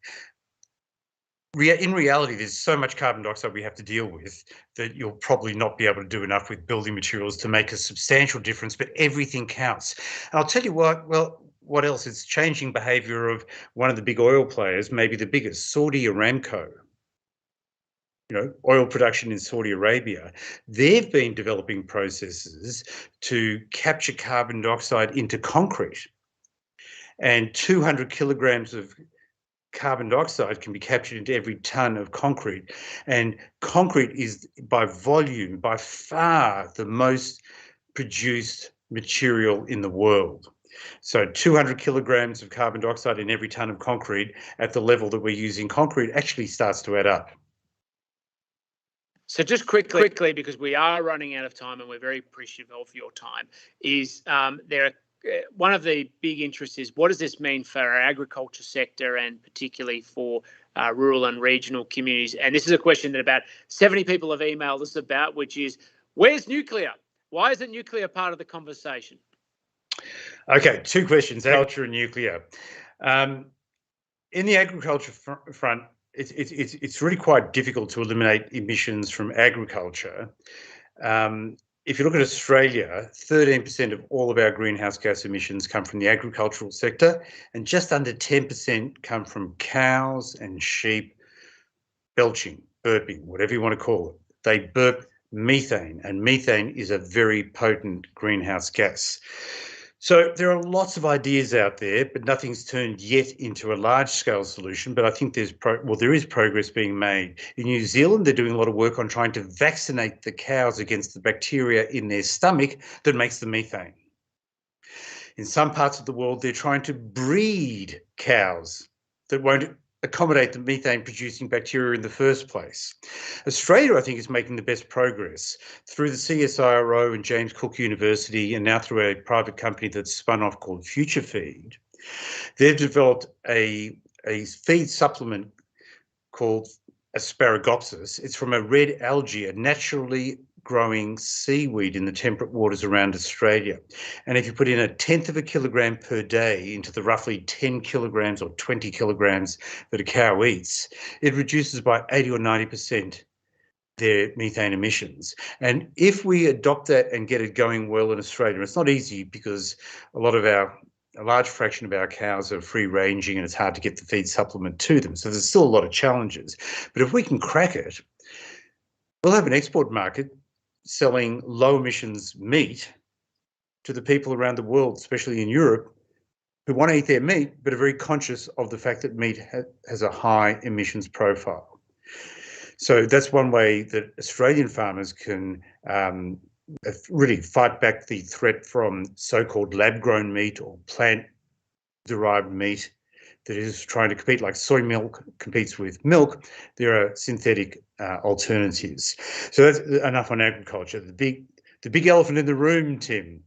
In reality, there's so much carbon dioxide we have to deal with that you'll probably not be able to do enough with building materials to make a substantial difference, but everything counts. And I'll tell you what else? It's changing behaviour of one of the big oil players, maybe the biggest, Saudi Aramco. Oil production in Saudi Arabia. They've been developing processes to capture carbon dioxide into concrete. And 200 kilograms of carbon dioxide can be captured into every tonne of concrete. And concrete is, by volume, by far the most produced material in the world. So 200 kilograms of carbon dioxide in every tonne of concrete at the level that we're using concrete actually starts to add up. So just quickly, because we are running out of time and we're very appreciative of your time, is one of the big interests is, what does this mean for our agriculture sector and particularly for rural and regional communities? And this is a question that about 70 people have emailed us about, which is, where's nuclear? Why isn't nuclear part of the conversation? Okay, two questions, agriculture and nuclear. In the agriculture front, it's really quite difficult to eliminate emissions from agriculture. If you look at Australia, 13% of all of our greenhouse gas emissions come from the agricultural sector, and just under 10% come from cows and sheep belching, burping, whatever you want to call it. They burp methane, and methane is a very potent greenhouse gas. So there are lots of ideas out there, but nothing's turned yet into a large-scale solution. But I think there is progress being made. In New Zealand, they're doing a lot of work on trying to vaccinate the cows against the bacteria in their stomach that makes the methane. In some parts of the world, they're trying to breed cows that won't accommodate the methane-producing bacteria in the first place. Australia, I think, is making the best progress through the CSIRO and James Cook University, and now through a private company that's spun off called Future Feed. They've developed a feed supplement called Asparagopsis. It's from a red algae, a naturally growing seaweed in the temperate waters around Australia. And if you put in 1/10 of a kilogram per day into the roughly 10 kilograms or 20 kilograms that a cow eats, it reduces by 80 or 90% their methane emissions. And if we adopt that and get it going well in Australia, it's not easy because a large fraction of our cows are free ranging and it's hard to get the feed supplement to them. So there's still a lot of challenges. But if we can crack it, we'll have an export market selling low emissions meat to the people around the world, especially in Europe, who want to eat their meat, but are very conscious of the fact that meat has a high emissions profile. So that's one way that Australian farmers can really fight back the threat from so-called lab-grown meat or plant-derived meat that is trying to compete, like soy milk competes with milk. There are synthetic alternatives. So that's enough on agriculture. The big elephant in the room, Tim,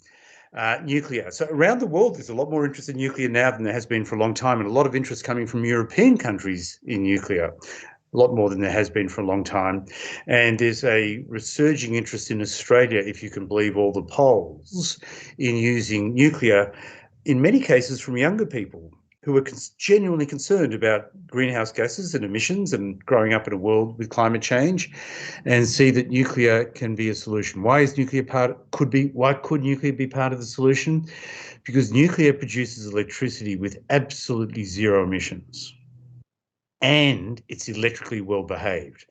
nuclear. So around the world, there's a lot more interest in nuclear now than there has been for a long time, and a lot of interest coming from European countries in nuclear, a lot more than there has been for a long time. And there's a resurging interest in Australia, if you can believe all the polls, in using nuclear, in many cases from younger people who are genuinely concerned about greenhouse gases and emissions and growing up in a world with climate change, and see that nuclear can be a solution. Why is nuclear why could nuclear be part of the solution? Because nuclear produces electricity with absolutely zero emissions, and it's electrically well behaved.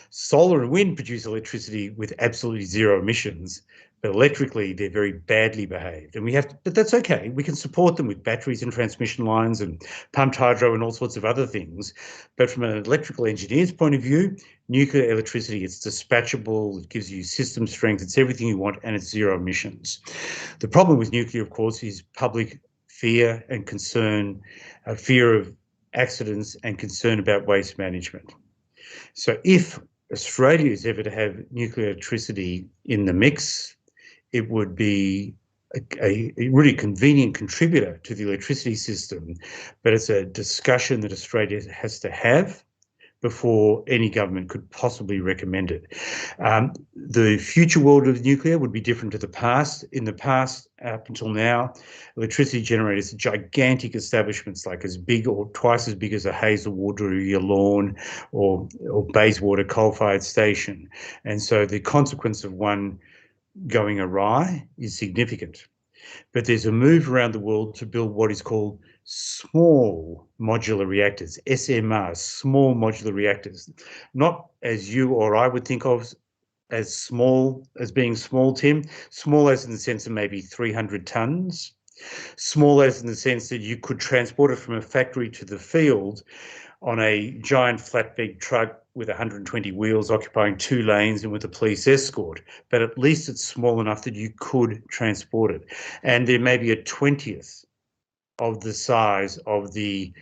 Solar and wind produce electricity with absolutely zero emissions, but electrically they're very badly behaved. And but that's okay. We can support them with batteries and transmission lines and pumped hydro and all sorts of other things. But from an electrical engineer's point of view, nuclear electricity, it's dispatchable, it gives you system strength, it's everything you want, and it's zero emissions. The problem with nuclear, of course, is public fear and concern, fear of accidents and concern about waste management. So if Australia is ever to have nuclear electricity in the mix, it would be a really convenient contributor to the electricity system, but it's a discussion that Australia has to have before any government could possibly recommend it. The future world of nuclear would be different to the past. In the past, up until now, electricity generators are gigantic establishments, like as big or twice as big as a Hazelwood or a Yallourn or Bayswater coal-fired station. And so the consequence of one going awry is significant. But there's a move around the world to build what is called small modular reactors, SMRs, small modular reactors, not as you or I would think of as being small, Tim, small as in the sense of maybe 300 tons, small as in the sense that you could transport it from a factory to the field on a giant flatbed truck with 120 wheels occupying 2 lanes and with a police escort, but at least it's small enough that you could transport it. And there may be a 20th of the size of the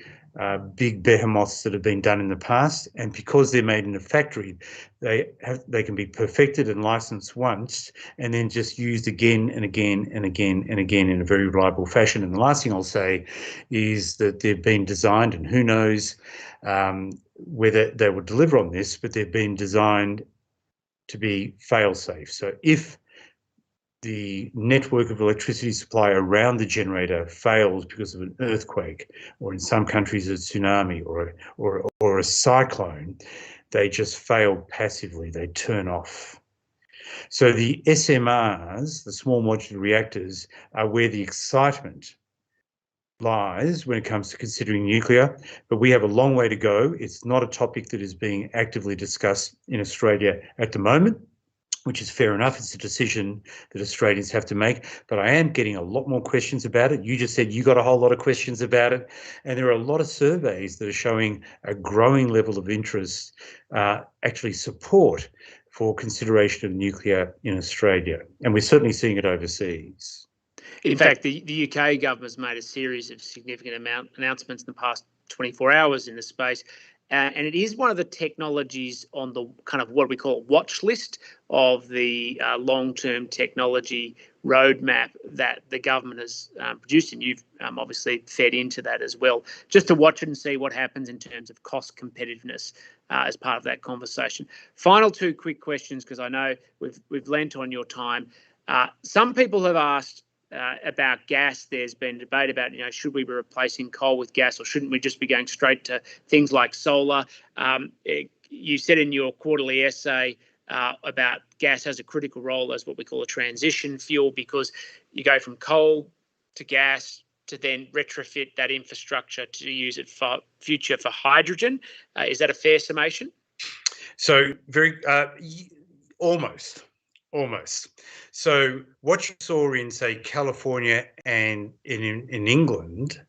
big behemoths that have been done in the past, and because they're made in a factory, they can be perfected and licensed once, and then just used again and again and again and again in a very reliable fashion. And the last thing I'll say is that they've been designed, and who knows whether they will deliver on this, but they've been designed to be fail-safe. So if the network of electricity supply around the generator fails because of an earthquake, or in some countries a tsunami or a cyclone, they just fail passively, they turn off. So the SMRs, the small modular reactors, are where the excitement lies when it comes to considering nuclear, but we have a long way to go. It's not a topic that is being actively discussed in Australia at the moment. which is fair enough. It's a decision that Australians have to make, but I am getting a lot more questions about it. You just said you got a whole lot of questions about it, and there are a lot of surveys that are showing a growing level of interest, actually support for consideration of nuclear in Australia, and we're certainly seeing it overseas. In fact, the UK government has made a series of significant announcements in the past 24 hours in this space. And it is one of the technologies on the kind of what we call watch list of the long-term technology roadmap that the government has produced, and you've obviously fed into that as well, just to watch it and see what happens in terms of cost competitiveness as part of that conversation. Final two quick questions, because I know we've lent on your time. Some people have asked about gas. There's been debate about, should we be replacing coal with gas, or shouldn't we just be going straight to things like solar? You said in your quarterly essay about gas has a critical role as what we call a transition fuel, because you go from coal to gas to then retrofit that infrastructure to use it for future for hydrogen. Is that a fair summation? So almost. So what you saw in, say, California and in England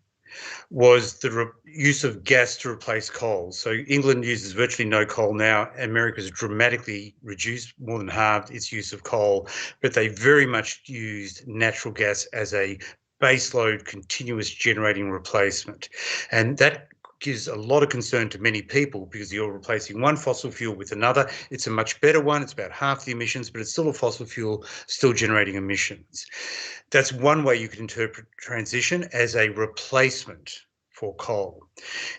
was the use of gas to replace coal. So England uses virtually no coal now. America's dramatically reduced, more than halved its use of coal, but they very much used natural gas as a baseload continuous generating replacement. And that gives a lot of concern to many people, because you're replacing one fossil fuel with another. It's a much better one. It's about half the emissions, but it's still a fossil fuel, still generating emissions. That's one way you could interpret transition, as a replacement for coal.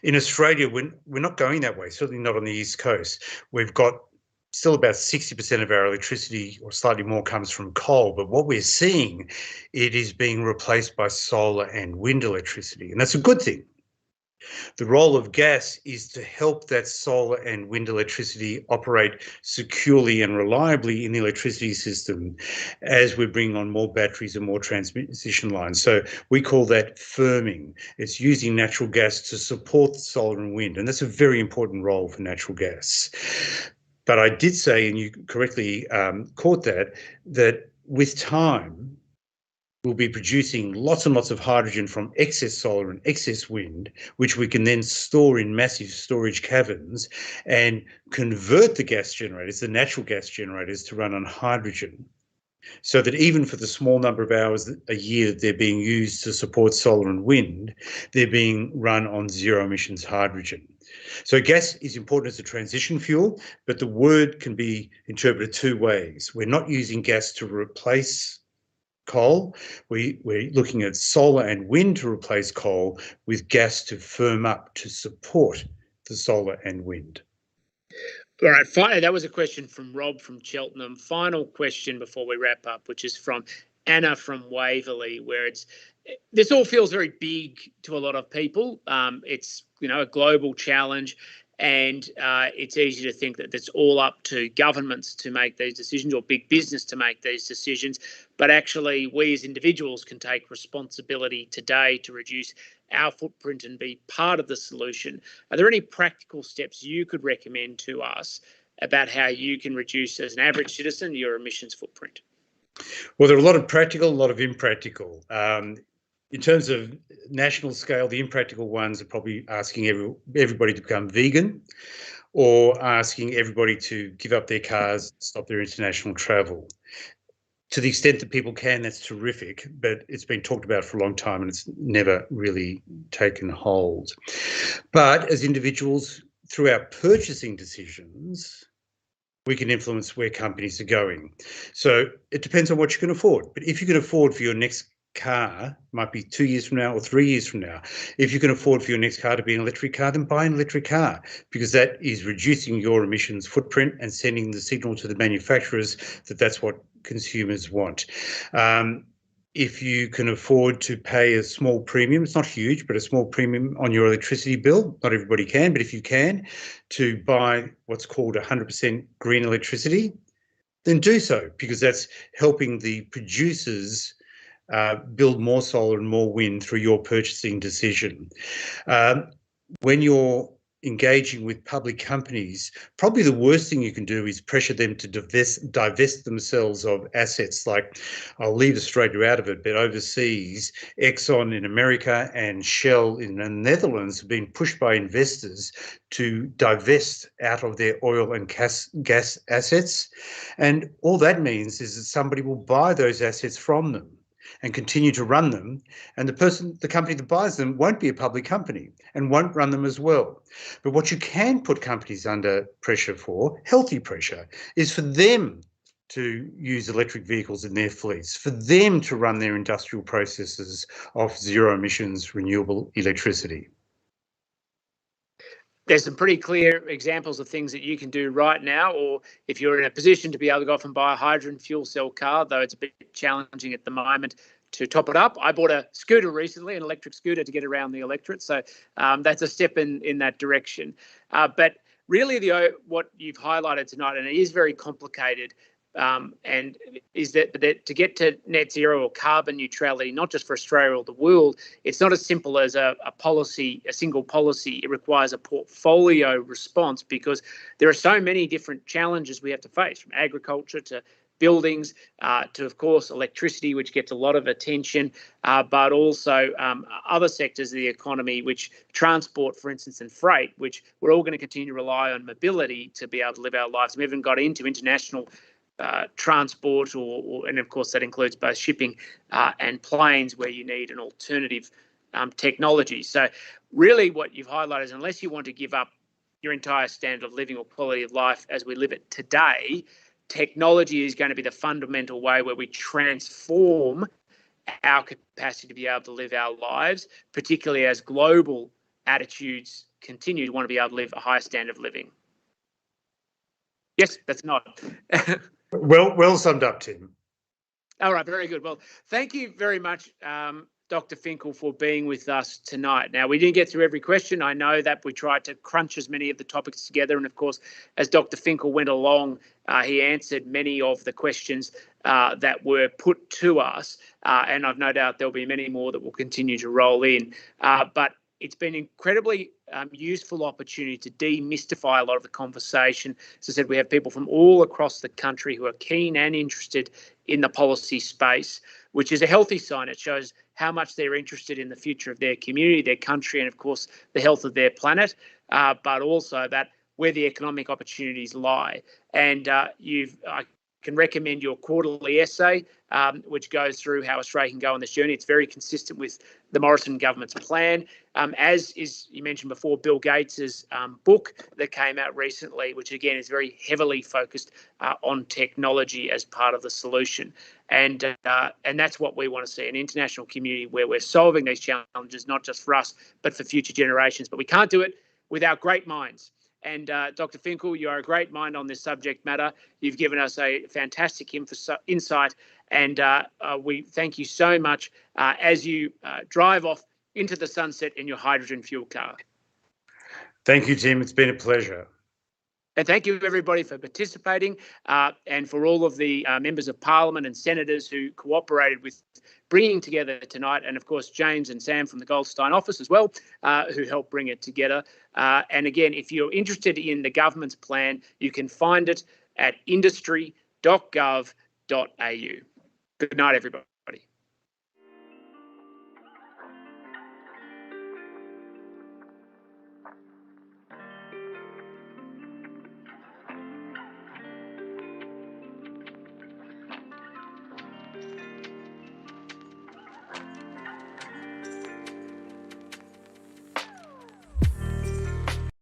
In Australia, we're not going that way, certainly not on the East Coast. We've got still about 60% of our electricity, or slightly more, comes from coal. But what we're seeing, it is being replaced by solar and wind electricity, and that's a good thing. The role of gas is to help that solar and wind electricity operate securely and reliably in the electricity system as we're bringing on more batteries and more transmission lines. So we call that firming. It's using natural gas to support the solar and wind, and that's a very important role for natural gas. But I did say, and you correctly caught that with time, we'll be producing lots and lots of hydrogen from excess solar and excess wind, which we can then store in massive storage caverns and convert the gas generators, the natural gas generators, to run on hydrogen. So that even for the small number of hours a year that they're being used to support solar and wind, they're being run on zero emissions hydrogen. So gas is important as a transition fuel, but the word can be interpreted two ways. We're not using gas to replace coal. We're looking at solar and wind to replace coal, with gas to firm up to support the solar and wind. All right, finally, that was a question from Rob from Cheltenham. Final question before we wrap up, which is from Anna from Waverley, where this all feels very big to a lot of people. It's a global challenge, and it's easy to think that it's all up to governments to make these decisions, or big business to make these decisions. But actually, we as individuals can take responsibility today to reduce our footprint and be part of the solution. Are there any practical steps you could recommend to us about how you can reduce, as an average citizen, your emissions footprint? Well, there are a lot of practical, a lot of impractical. In terms of national scale, the impractical ones are probably asking everybody to become vegan, or asking everybody to give up their cars, stop their international travel. To the extent that people can, that's terrific, but it's been talked about for a long time and it's never really taken hold. But as individuals, through our purchasing decisions, we can influence where companies are going. So it depends on what you can afford. But if you can afford for your next car, might be 2 years from now or 3 years from now, if you can afford for your next car to be an electric car, then buy an electric car, because that is reducing your emissions footprint and sending the signal to the manufacturers that that's what consumers want. If you can afford to pay a small premium, it's not huge, but a small premium on your electricity bill, not everybody can, but if you can, to buy what's called 100% green electricity, then do so, because that's helping the producers build more solar and more wind through your purchasing decision. When you're engaging with public companies, probably the worst thing you can do is pressure them to divest themselves of assets. Like, I'll leave Australia out of it, but overseas, Exxon in America and Shell in the Netherlands have been pushed by investors to divest out of their oil and gas assets. And all that means is that somebody will buy those assets from them and continue to run them, and the company that buys them won't be a public company and won't run them as well. But what you can put companies under pressure for, healthy pressure, is for them to use electric vehicles in their fleets, for them to run their industrial processes off zero emissions renewable electricity. There's some pretty clear examples of things that you can do right now, or if you're in a position to be able to go off and buy a hydrogen fuel cell car, though it's a bit challenging at the moment to top it up. I bought a scooter recently, an electric scooter, to get around the electorate. So that's a step in that direction. But really, what you've highlighted tonight, and it is very complicated, and is that to get to net zero or carbon neutrality, not just for Australia or the world, it's not as simple as a policy, a single policy. It requires a portfolio response, because there are so many different challenges we have to face, from agriculture to buildings to, of course, electricity, which gets a lot of attention, but also other sectors of the economy, which transport, for instance, and freight, which we're all going to continue to rely on mobility to be able to live our lives. We haven't got into international transport, and of course that includes both shipping and planes, where you need an alternative technology. So really what you've highlighted is, unless you want to give up your entire standard of living or quality of life as we live it today, technology is going to be the fundamental way where we transform our capacity to be able to live our lives, particularly as global attitudes continue to want to be able to live a higher standard of living. Yes, that's not. Well summed up, Tim. All right, very good. Well, thank you very much, Dr. Finkel, for being with us tonight. Now, we didn't get through every question. I know that we tried to crunch as many of the topics together. And of course, as Dr. Finkel went along, he answered many of the questions that were put to us. And I've no doubt there'll be many more that will continue to roll in. But it's been incredibly useful opportunity to demystify a lot of the conversation. As I said, we have people from all across the country who are keen and interested in the policy space, which is a healthy sign. It shows how much they're interested in the future of their community, their country, and of course the health of their planet, but also that where the economic opportunities lie. And I can recommend your quarterly essay, which goes through how Australia can go on this journey. It's very consistent with the Morrison government's plan, as is, you mentioned before, Bill Gates's book that came out recently, which again is very heavily focused on technology as part of the solution. And that's what we want to see, an international community where we're solving these challenges, not just for us, but for future generations. But we can't do it without great minds. And Dr. Finkel, you are a great mind on this subject matter. You've given us a fantastic insight, and we thank you so much as you drive off into the sunset in your hydrogen fuel car. Thank you, Tim. It's been a pleasure. And thank you, everybody, for participating, and for all of the members of Parliament and senators who cooperated with bringing together tonight, and of course James and Sam from the Goldstein office as well, who helped bring it together. And again, if you're interested in the government's plan, you can find it at industry.gov.au. Good night, everybody.